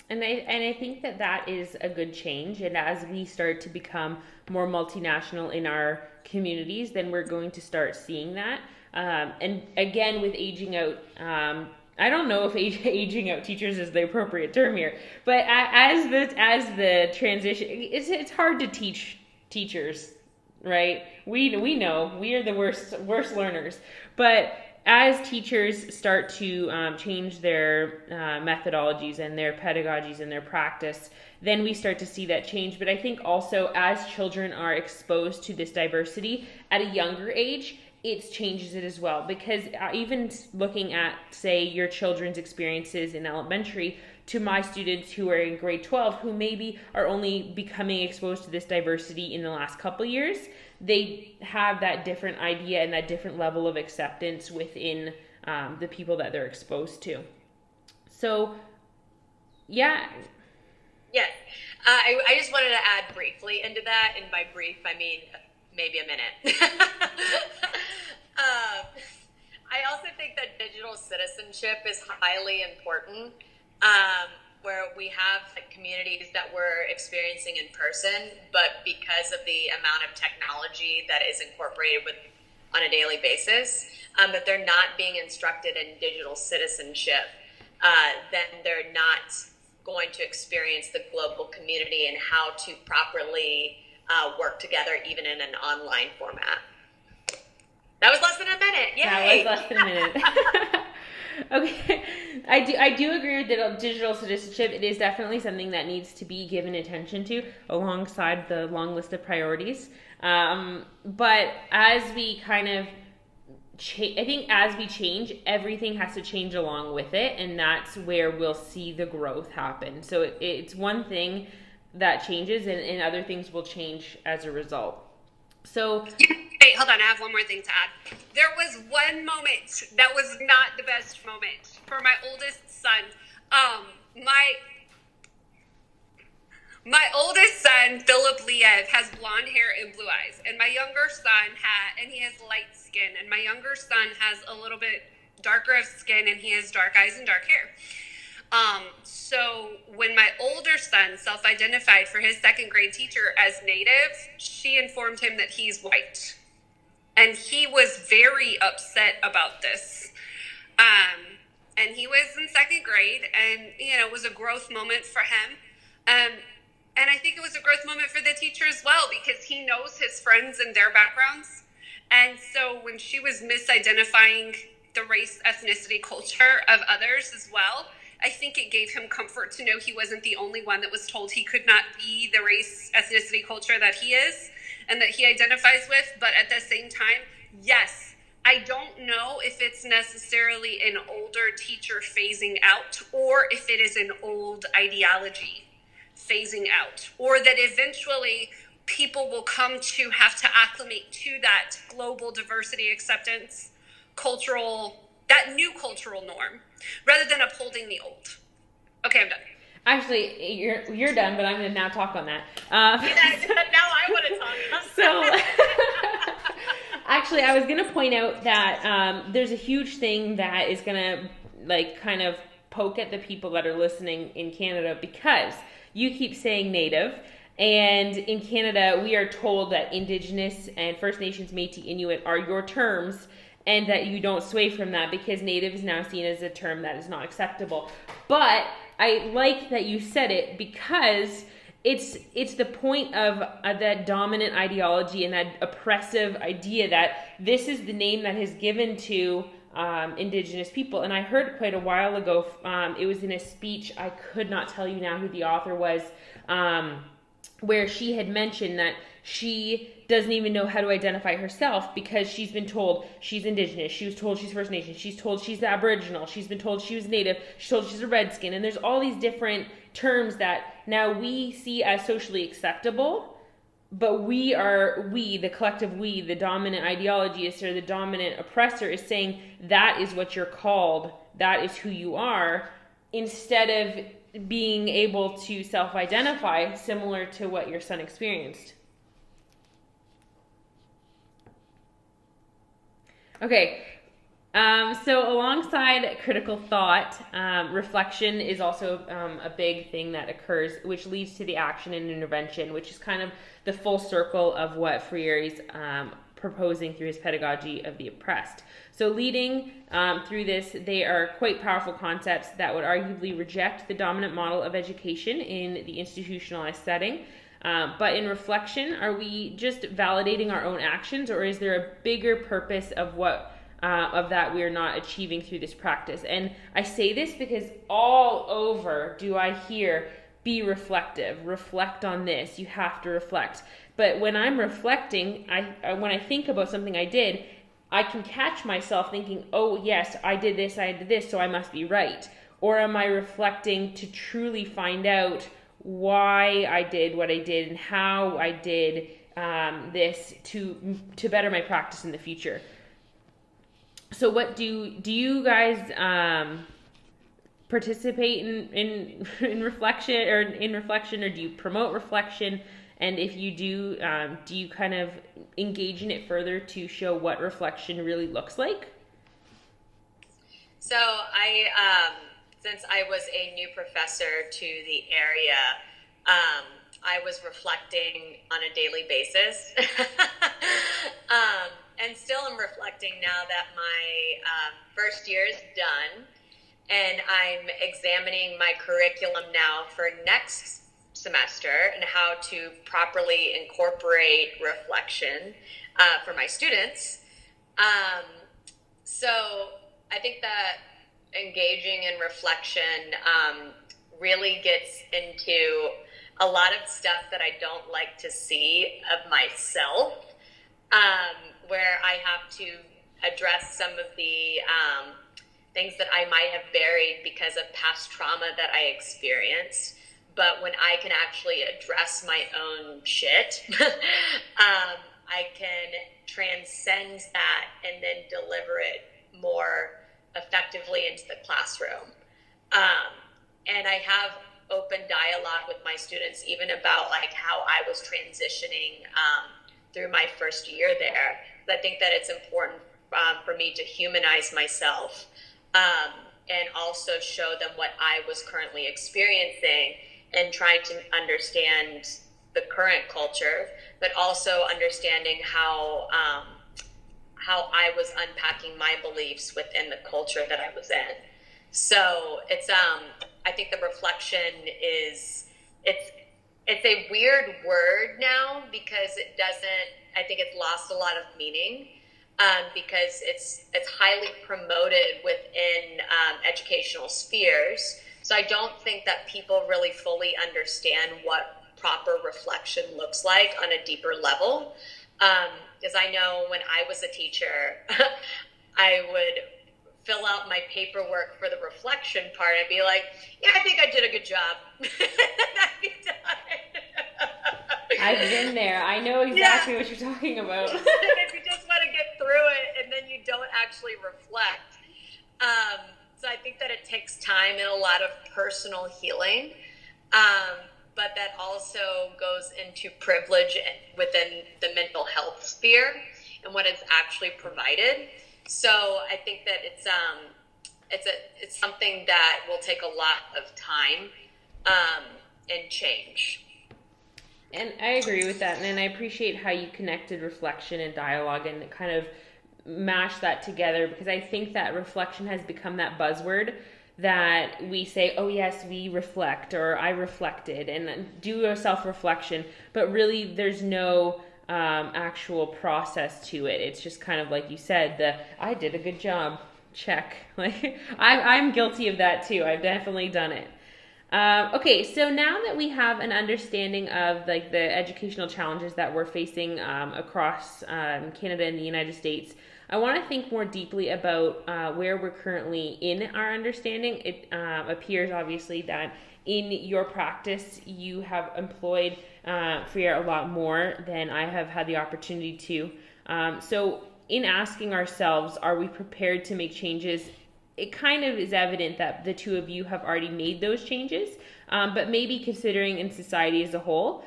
And I think that is a good change. And as we start to become more multinational in our communities, then we're going to start seeing that. And again, with aging out, I don't know if aging out teachers is the appropriate term here, but as the transition, it's hard to teach teachers, right? We know we are the worst learners, but as teachers start to change their methodologies and their pedagogies and their practice, then we start to see that change. But I think also as children are exposed to this diversity at a younger age, it changes it as well. Because even looking at, say, your children's experiences in elementary to my students who are in grade 12, who maybe are only becoming exposed to this diversity in the last couple years, they have that different idea and that different level of acceptance within the people that they're exposed to. So, yeah. Yes. I just wanted to add briefly into that, and by brief, I mean maybe a minute. I also think that digital citizenship is highly important, where we have communities that we're experiencing in person, but because of the amount of technology that is incorporated on a daily basis, that they're not being instructed in digital citizenship, then they're not going to experience the global community and how to properly work together, even in an online format. That was less than a minute. Yay! That was less than a minute. Okay, I do agree with digital citizenship. It is definitely something that needs to be given attention to alongside the long list of priorities. But as we kind of I think as we change, everything has to change along with it, and that's where we'll see the growth happen. So it's one thing that changes, and other things will change as a result. So, wait, hold on. I have one more thing to add. There was one moment that was not the best moment for my oldest son. My oldest son, Philip Liev, has blonde hair and blue eyes, and my younger son and he has light skin, and my younger son has a little bit darker of skin, and he has dark eyes and dark hair. So when my older son self-identified for his second grade teacher as Native, she informed him that he's white. And he was very upset about this. And he was in second grade, and, it was a growth moment for him. And I think it was a growth moment for the teacher as well, because he knows his friends and their backgrounds. And so when she was misidentifying the race, ethnicity, culture of others as well, I think it gave him comfort to know he wasn't the only one that was told he could not be the race, ethnicity, culture that he is and that he identifies with. But at the same time, yes, I don't know if it's necessarily an older teacher phasing out, or if it is an old ideology phasing out, or that eventually people will come to have to acclimate to that global diversity, acceptance, that new cultural norm, rather than upholding the old. Okay, I'm done. Actually, you're done, but I'm going to now talk on that. Now I want to talk. So, actually, I was going to point out that there's a huge thing that is going to kind of poke at the people that are listening in Canada, because you keep saying Native, and in Canada, we are told that Indigenous and First Nations, Métis, Inuit are your terms, and that you don't sway from that, because Native is now seen as a term that is not acceptable. But I like that you said it, because it's the point of that dominant ideology and that oppressive idea that this is the name that is given to Indigenous people. And I heard quite a while ago, it was in a speech, I could not tell you now who the author was, where she had mentioned that she doesn't even know how to identify herself because she's been told she's Indigenous, she was told she's First Nation, she's told she's Aboriginal, she's been told she was Native, she's told she's a Redskin, and there's all these different terms that now we see as socially acceptable, but we, the collective we, the dominant ideologies or the dominant oppressor is saying that is what you're called, that is who you are, instead of being able to self-identify similar to what your son experienced. Okay, so alongside critical thought, reflection is also a big thing that occurs, which leads to the action and intervention, which is kind of the full circle of what Freire's proposing through his pedagogy of the oppressed. So leading through this, they are quite powerful concepts that would arguably reject the dominant model of education in the institutionalized setting. But in reflection, are we just validating our own actions, or is there a bigger purpose of what of that we are not achieving through this practice? And I say this because all over do I hear, be reflective, reflect on this, you have to reflect. But when I'm reflecting, when I think about something I did, I can catch myself thinking, oh yes, I did this, so I must be right. Or am I reflecting to truly find out why I did what I did and how I did this to better my practice in the future? So what do you guys participate in reflection, or do you promote reflection? And if you do you kind of engage in it further to show what reflection really looks like? So I, since I was a new professor to the area, I was reflecting on a daily basis. And still am reflecting now that my first year is done, and I'm examining my curriculum now for next semester and how to properly incorporate reflection for my students. So I think that engaging in reflection really gets into a lot of stuff that I don't like to see of myself, where I have to address some of the things that I might have buried because of past trauma that I experienced. But when I can actually address my own shit, I can transcend that and then deliver it more effectively into the classroom. And I have open dialogue with my students, even about like how I was transitioning through my first year there. I think that it's important for me to humanize myself and also show them what I was currently experiencing and trying to understand the current culture, but also understanding how I was unpacking my beliefs within the culture that I was in. So it's I think the reflection is it's a weird word now because it doesn't. I think it's lost a lot of meaning because it's highly promoted within educational spheres. So I don't think that people really fully understand what proper reflection looks like on a deeper level. Because I know when I was a teacher, I would fill out my paperwork for the reflection part. I'd be like, yeah, I think I did a good job. I'd be done. I've been there. I know exactly what you're talking about. If you just want to get through it and then you don't actually reflect. So I think that it takes time and a lot of personal healing, but that also goes into privilege within the mental health sphere and what is actually provided. So I think that it's something that will take a lot of time and change. And I agree with that, and I appreciate how you connected reflection and dialogue and kind of mashed that together, because I think that reflection has become that buzzword that we say, oh yes, we reflect, or I reflected, and do a self-reflection, but really there's no actual process to it. It's just kind of like you said, I did a good job. check. Like I'm guilty of that too. I've definitely done it. Okay, so now that we have an understanding of like the educational challenges that we're facing across Canada and the United States, I want to think more deeply about where we're currently in our understanding. It appears obviously that in your practice you have employed Freire a lot more than I have had the opportunity to. So in asking ourselves, are we prepared to make changes? It kind of is evident that the two of you have already made those changes, but maybe considering in society as a whole,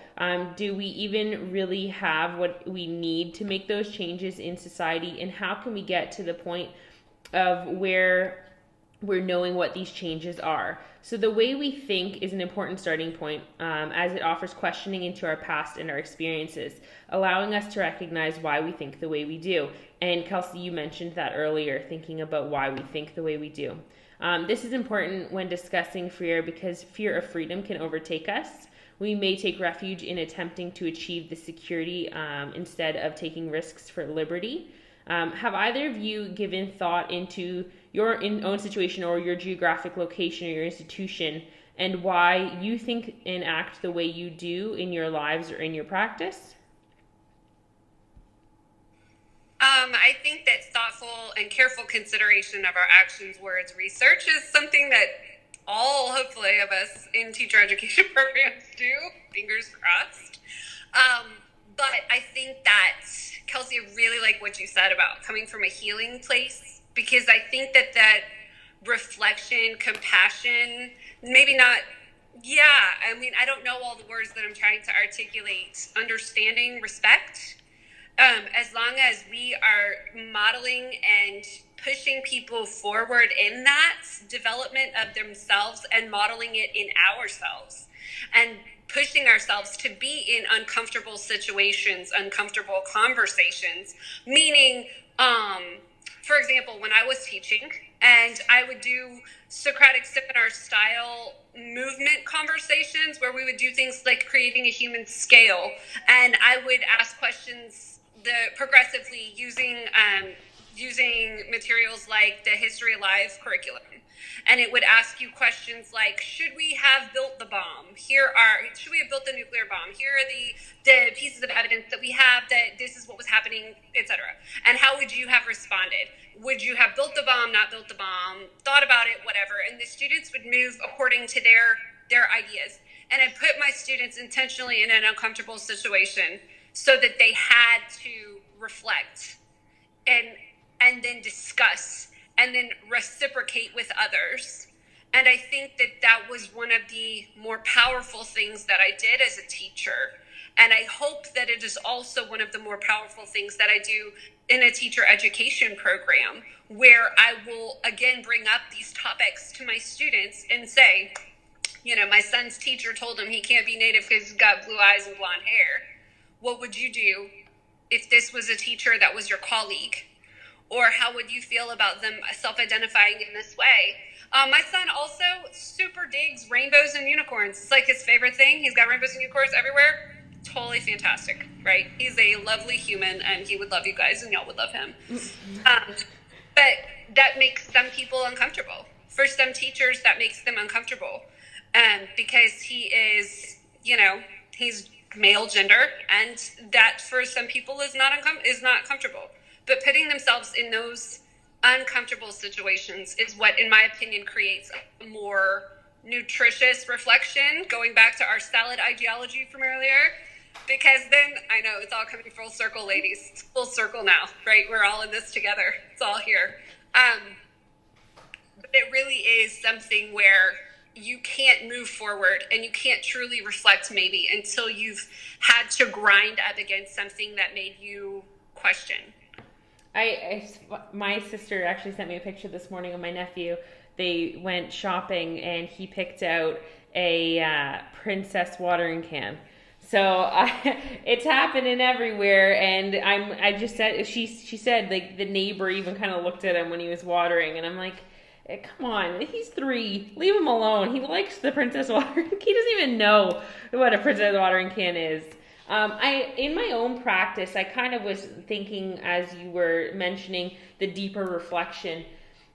do we even really have what we need to make those changes in society, and how can we get to the point of where we're knowing what these changes are? So the way we think is an important starting point, as it offers questioning into our past and our experiences, allowing us to recognize why we think the way we do. And Kelsey, you mentioned that earlier, thinking about why we think the way we do. This is important when discussing Freire because fear of freedom can overtake us. We may take refuge in attempting to achieve the security instead of taking risks for liberty. Have either of you given thought into your own situation or your geographic location or your institution and why you think and act the way you do in your lives or in your practice? I think that thoughtful and careful consideration of our actions, words, research is something that all, hopefully, of us in teacher education programs do. Fingers crossed. But I think that, Kelsey, I really like what you said about coming from a healing place, because I think that reflection, compassion, maybe not, I don't know all the words that I'm trying to articulate, understanding, respect. As long as we are modeling and pushing people forward in that development of themselves and modeling it in ourselves and pushing ourselves to be in uncomfortable situations, uncomfortable conversations, meaning, for example, when I was teaching and I would do Socratic seminar style movement conversations where we would do things like creating a human scale, and I would ask questions progressively using materials like the History Alive curriculum. And it would ask you questions like, should we have built the bomb? Should we have built the nuclear bomb? Here are the pieces of evidence that we have that this is what was happening, etc. And how would you have responded? Would you have built the bomb, not built the bomb, thought about it, whatever? And the students would move according to their ideas. And I put my students intentionally in an uncomfortable situation so that they had to reflect and then discuss and then reciprocate with others. And I think that was one of the more powerful things that I did as a teacher. And I hope that it is also one of the more powerful things that I do in a teacher education program, where I will again bring up these topics to my students and say, my son's teacher told him he can't be Native because he's got blue eyes and blonde hair. What would you do if this was a teacher that was your colleague? Or how would you feel about them self-identifying in this way? My son also super digs rainbows and unicorns. It's like his favorite thing. He's got rainbows and unicorns everywhere. Totally fantastic, right? He's a lovely human, and he would love you guys, and y'all would love him. But that makes some people uncomfortable. For some teachers, that makes them uncomfortable because he is, he's male gender, and that for some people is not comfortable. But putting themselves in those uncomfortable situations is what, in my opinion, creates a more nutritious reflection, going back to our salad ideology from earlier, because then, I know it's all coming full circle, ladies. It's full circle now, right? We're all in this together. It's all here. But it really is something where you can't move forward and you can't truly reflect maybe until you've had to grind up against something that made you question. My sister actually sent me a picture this morning of my nephew. They went shopping and he picked out a princess watering can. So it's happening everywhere, and I just said, she said, like, the neighbor even kind of looked at him when he was watering, and I'm like, come on, he's 3, leave him alone. He likes the princess watering. He doesn't even know what a princess watering can is. In my own practice, I kind of was thinking, as you were mentioning, the deeper reflection.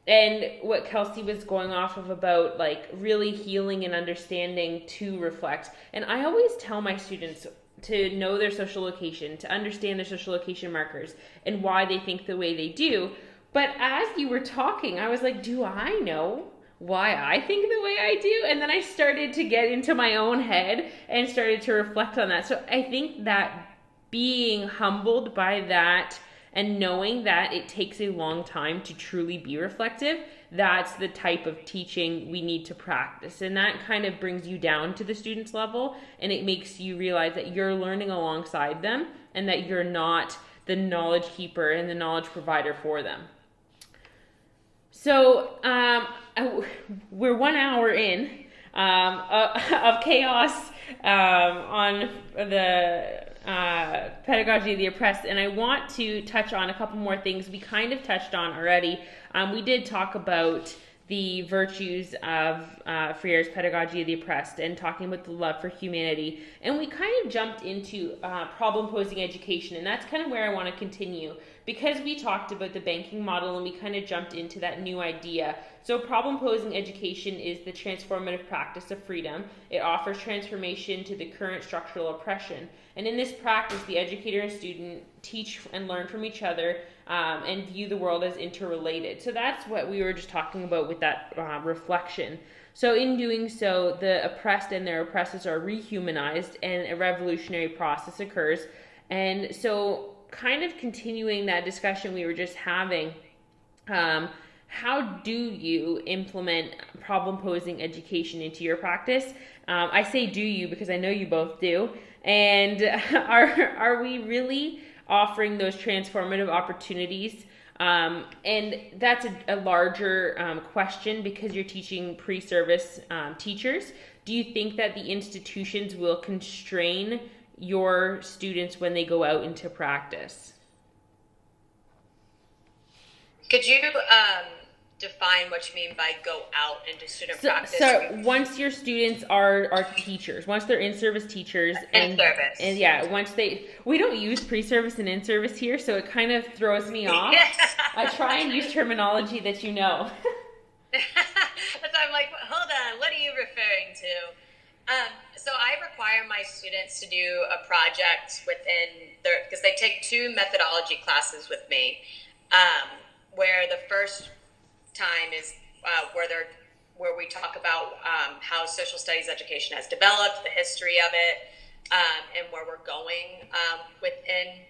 and what Kelsey was going off of about like really healing and understanding to reflect. And I always tell my students to know their social location, to understand their social location markers and why they think the way they do. But as you were talking, I was like, do I know why I think the way I do? And then I started to get into my own head and started to reflect on that. So I think that being humbled by that and knowing that it takes a long time to truly be reflective, that's the type of teaching we need to practice. And that kind of brings you down to the student's level, and it makes you realize that you're learning alongside them and that you're not the knowledge keeper and the knowledge provider for them. So we're 1 hour in of chaos on the pedagogy of the oppressed, and I want to touch on a couple more things we kind of touched on already. We did talk about the virtues of Freire's pedagogy of the oppressed and talking about the love for humanity, and we kind of jumped into problem-posing education, and that's kind of where I want to continue, because we talked about the banking model and we kind of jumped into that new idea. So problem-posing education is the transformative practice of freedom. It offers transformation to the current structural oppression. And in this practice, the educator and student teach and learn from each other and view the world as interrelated. So that's what we were just talking about with that reflection. So in doing so, the oppressed and their oppressors are rehumanized and a revolutionary process occurs. And so kind of continuing that discussion we were just having, how do you implement problem-posing education into your practice? I say do you because I know you both do. And are we really offering those transformative opportunities? And that's a larger question because you're teaching pre-service teachers. Do you think that the institutions will constrain your students when they go out into practice? Could you define what you mean by go out into student practice? So once your students are teachers, once they're in-service teachers and service, and yeah, we don't use pre-service and in-service here, so it kind of throws me off. I try and use terminology that you know. So I'm like, hold on, what are you referring to? So I require my students to do a project within because they take 2 methodology classes with me, where the first time is where we talk about how social studies education has developed, the history of it, and where we're going within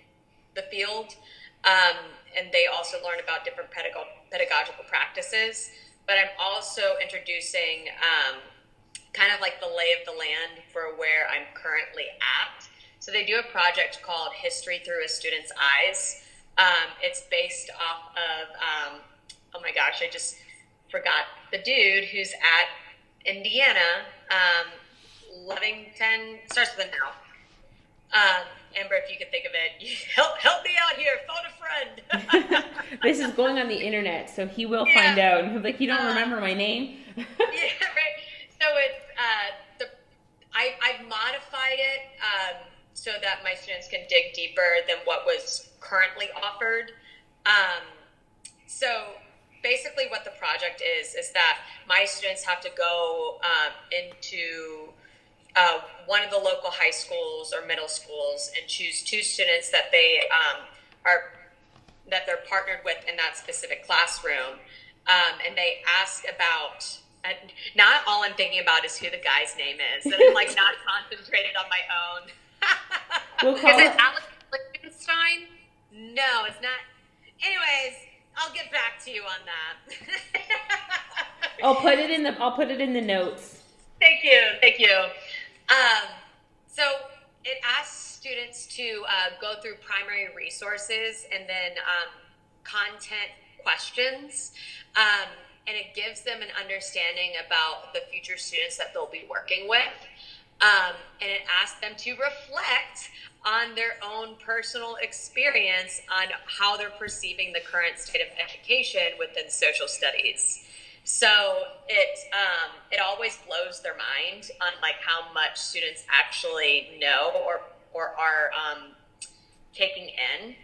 the field. And they also learn about different pedagogical practices. But I'm also introducing kind of like the lay of the land for where I'm currently at. So they do a project called History Through a Student's Eyes. It's based off of, oh my gosh, I just forgot the dude who's at Indiana, Lovington, starts with an L. Amber, if you could think of it, help me out here, phone a friend. This is going on the internet, so he will find out. And he'll be like, you don't remember my name? Yeah, right. So it's, I've modified it so that my students can dig deeper than what was currently offered. So basically what the project is that my students have to go into one of the local high schools or middle schools and choose 2 students that they they're partnered with in that specific classroom. And they ask about, not all I'm thinking about is who the guy's name is, and I'm like not concentrated on my own. Is it Alex Lichtenstein? No, it's not. Anyways, I'll get back to you on that. I'll put it in the notes. Thank you. So it asks students to go through primary resources and then content questions, and it gives them an understanding about the future students that they'll be working with, and it asks them to reflect on their own personal experience on how they're perceiving the current state of education within social studies. So it always blows their mind on like how much students actually know or are taking in.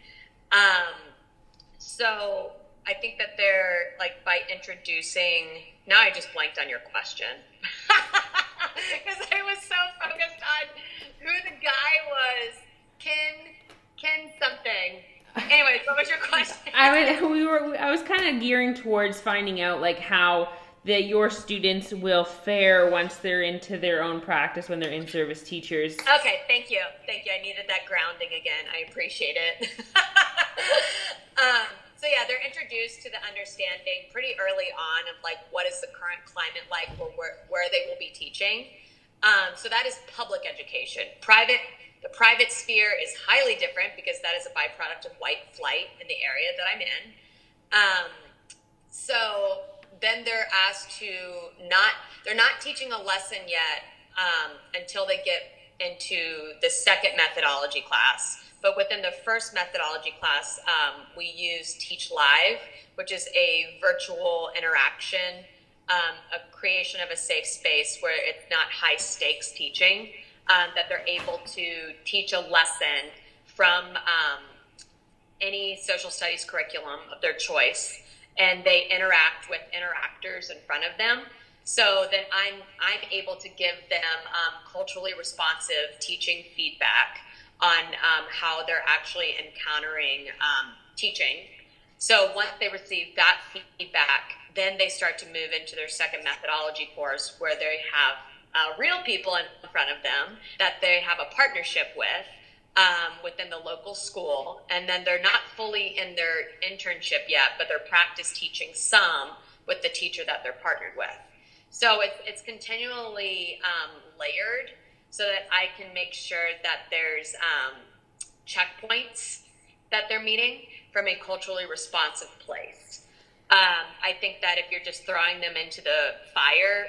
So I think that they're like by introducing, now I just blanked on your question because I was so focused on who the guy was. Ken something. Anyways, what was your question? I was kind of gearing towards finding out like how your students will fare once they're into their own practice when they're in-service teachers. Okay, thank you. I needed that grounding again. I appreciate it. So yeah, they're introduced to the understanding pretty early on of like what is the current climate like where they will be teaching. So that is public education. The private sphere is highly different because that is a byproduct of white flight in the area that I'm in. So then they're asked to they're not teaching a lesson yet until they get into the second methodology class. But within the first methodology class, we use Teach Live, which is a virtual interaction, a creation of a safe space where it's not high stakes teaching, that they're able to teach a lesson from any social studies curriculum of their choice, and they interact with interactors in front of them. So then I'm able to give them culturally responsive teaching feedback on how they're actually encountering teaching. So once they receive that feedback, then they start to move into their second methodology course where they have real people in front of them that they have a partnership with within the local school. And then they're not fully in their internship yet, but they're practice teaching some with the teacher that they're partnered with. So it's continually layered so that I can make sure that there's checkpoints that they're meeting from a culturally responsive place. I think that if you're just throwing them into the fire,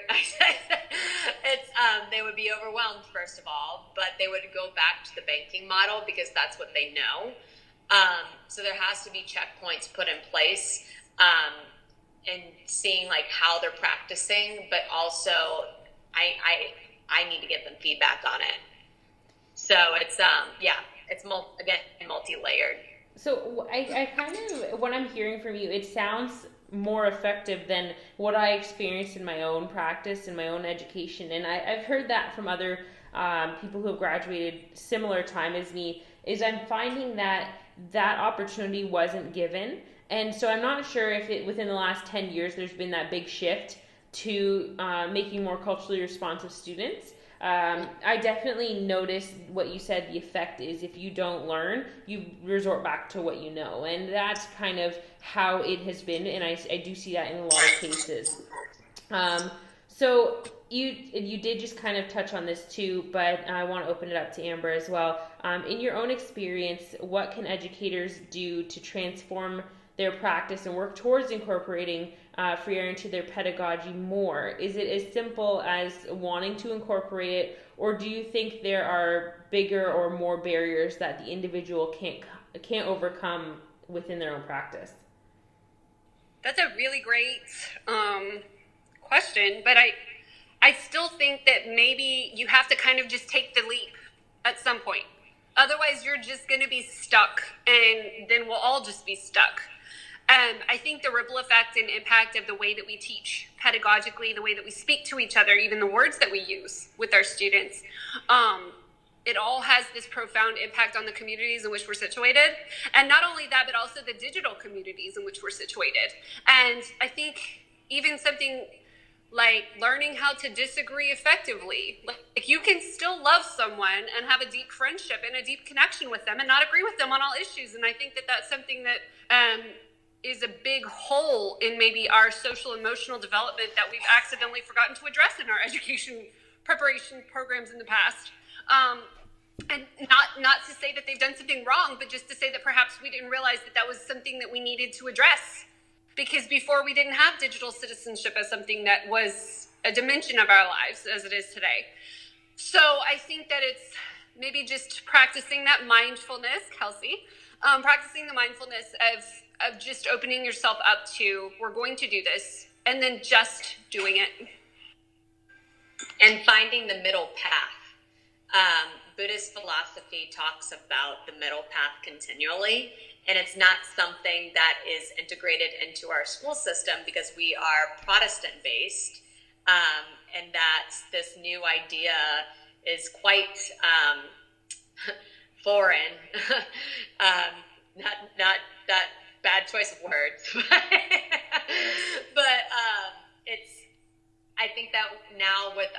they would be overwhelmed, first of all, but they would go back to the banking model because that's what they know. So there has to be checkpoints put in place and seeing like how they're practicing, but also I need to give them feedback on it. So it's it's multi-layered. So I kind of, what I'm hearing from you, it sounds more effective than what I experienced in my own practice, in my own education. And I've heard that from other people who have graduated similar time as me, is I'm finding that opportunity wasn't given. And so I'm not sure if within the last 10 years there's been that big shift to making more culturally responsive students. I definitely noticed what you said, the effect is if you don't learn, you resort back to what you know. And that's kind of how it has been, and I do see that in a lot of cases. So you did just kind of touch on this too, but I want to open it up to Amber as well. In your own experience, what can educators do to transform their practice and work towards incorporating Freire into their pedagogy more? Is it as simple as wanting to incorporate it, or do you think there are bigger or more barriers that the individual can't overcome within their own practice? That's a really great question, but I still think that maybe you have to kind of just take the leap at some point. Otherwise, you're just going to be stuck, and then we'll all just be stuck. I think the ripple effect and impact of the way that we teach pedagogically, the way that we speak to each other, even the words that we use with our students, it all has this profound impact on the communities in which we're situated. And not only that, but also the digital communities in which we're situated. And I think even something like learning how to disagree effectively. Like you can still love someone and have a deep friendship and a deep connection with them and not agree with them on all issues. And I think that that's something that is a big hole in maybe our social emotional development that we've accidentally forgotten to address in our education preparation programs in the past. And not to say that they've done something wrong, but just to say that perhaps we didn't realize that that was something that we needed to address. Because before we didn't have digital citizenship as something that was a dimension of our lives as it is today. So I think that it's maybe just practicing that mindfulness, Kelsey, practicing the mindfulness of just opening yourself up to, we're going to do this, and then just doing it. And finding the middle path. Buddhist philosophy talks about the middle path continually, and it's not something that is integrated into our school system because we are Protestant based, and that this new idea is quite foreign. Not that bad choice of words, but it's. I think that now with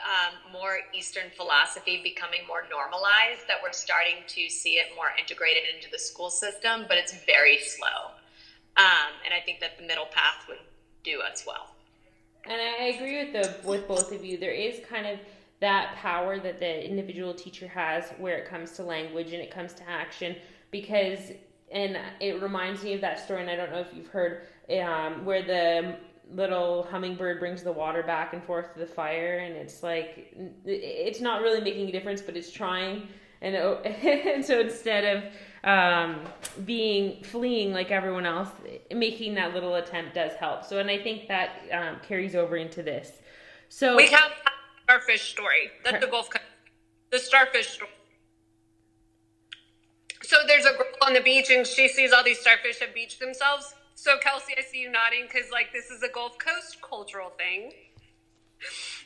more Eastern philosophy becoming more normalized, that we're starting to see it more integrated into the school system, but it's very slow. And I think that the middle path would do as well. And I agree with both of you. There is kind of that power that the individual teacher has where it comes to language and it comes to action, because, and it reminds me of that story, and I don't know if you've heard, where the little hummingbird brings the water back and forth to the fire, and it's like, it's not really making a difference, but it's trying, and so instead of fleeing like everyone else, making that little attempt does help. So, and I think that carries over into this. So we have the starfish story. That's the Gulf Coast. The starfish story. So there's a girl on the beach, and she sees all these starfish have beached themselves. So, Kelsey, I see you nodding because, this is a Gulf Coast cultural thing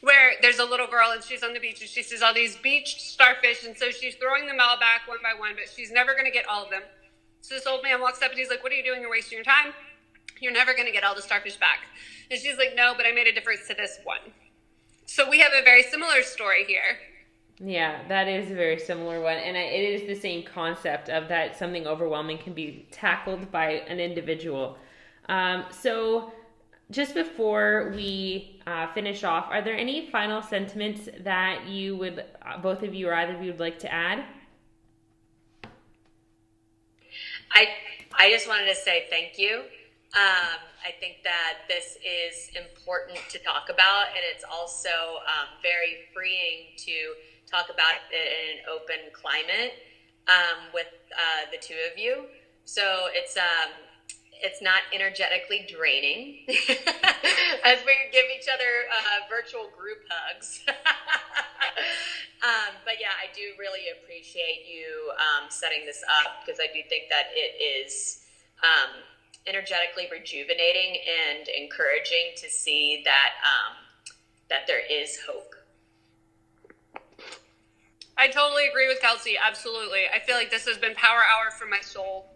where there's a little girl and she's on the beach and she sees all these beached starfish, and so she's throwing them all back one by one, but she's never going to get all of them. So this old man walks up and he's like, "What are you doing? You're wasting your time. You're never going to get all the starfish back." And she's like, "No, but I made a difference to this one." So we have a very similar story here. Yeah, that is a very similar one. And it is the same concept of that something overwhelming can be tackled by an individual. So just before we finish off, are there any final sentiments that you would, both of you or either of you would like to add? I just wanted to say thank you. I think that this is important to talk about, and it's also very freeing to talk about it in an open climate with the two of you. So it's not energetically draining as we give each other virtual group hugs. But yeah, I do really appreciate you setting this up, because I do think that it is energetically rejuvenating and encouraging to see that that there is hope. I totally agree with Kelsey. Absolutely. I feel like this has been power hour for my soul.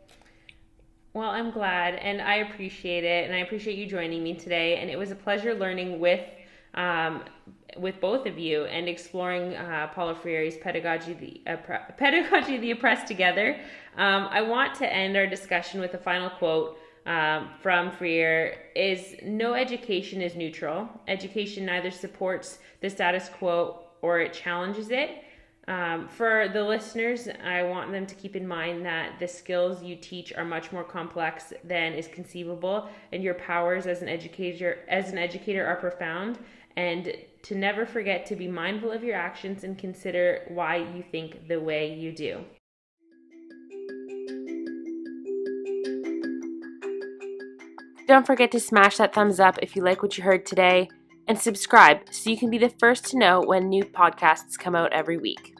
Well, I'm glad, and I appreciate it, and I appreciate you joining me today. And it was a pleasure learning with both of you and exploring Paulo Freire's Pedagogy of the Oppressed together. I want to end our discussion with a final quote from Freire: "Is no education is neutral. Education neither supports the status quo or it challenges it." For the listeners, I want them to keep in mind that the skills you teach are much more complex than is conceivable, and your powers as an educator are profound, and to never forget to be mindful of your actions and consider why you think the way you do. Don't forget to smash that thumbs up if you like what you heard today, and subscribe so you can be the first to know when new podcasts come out every week.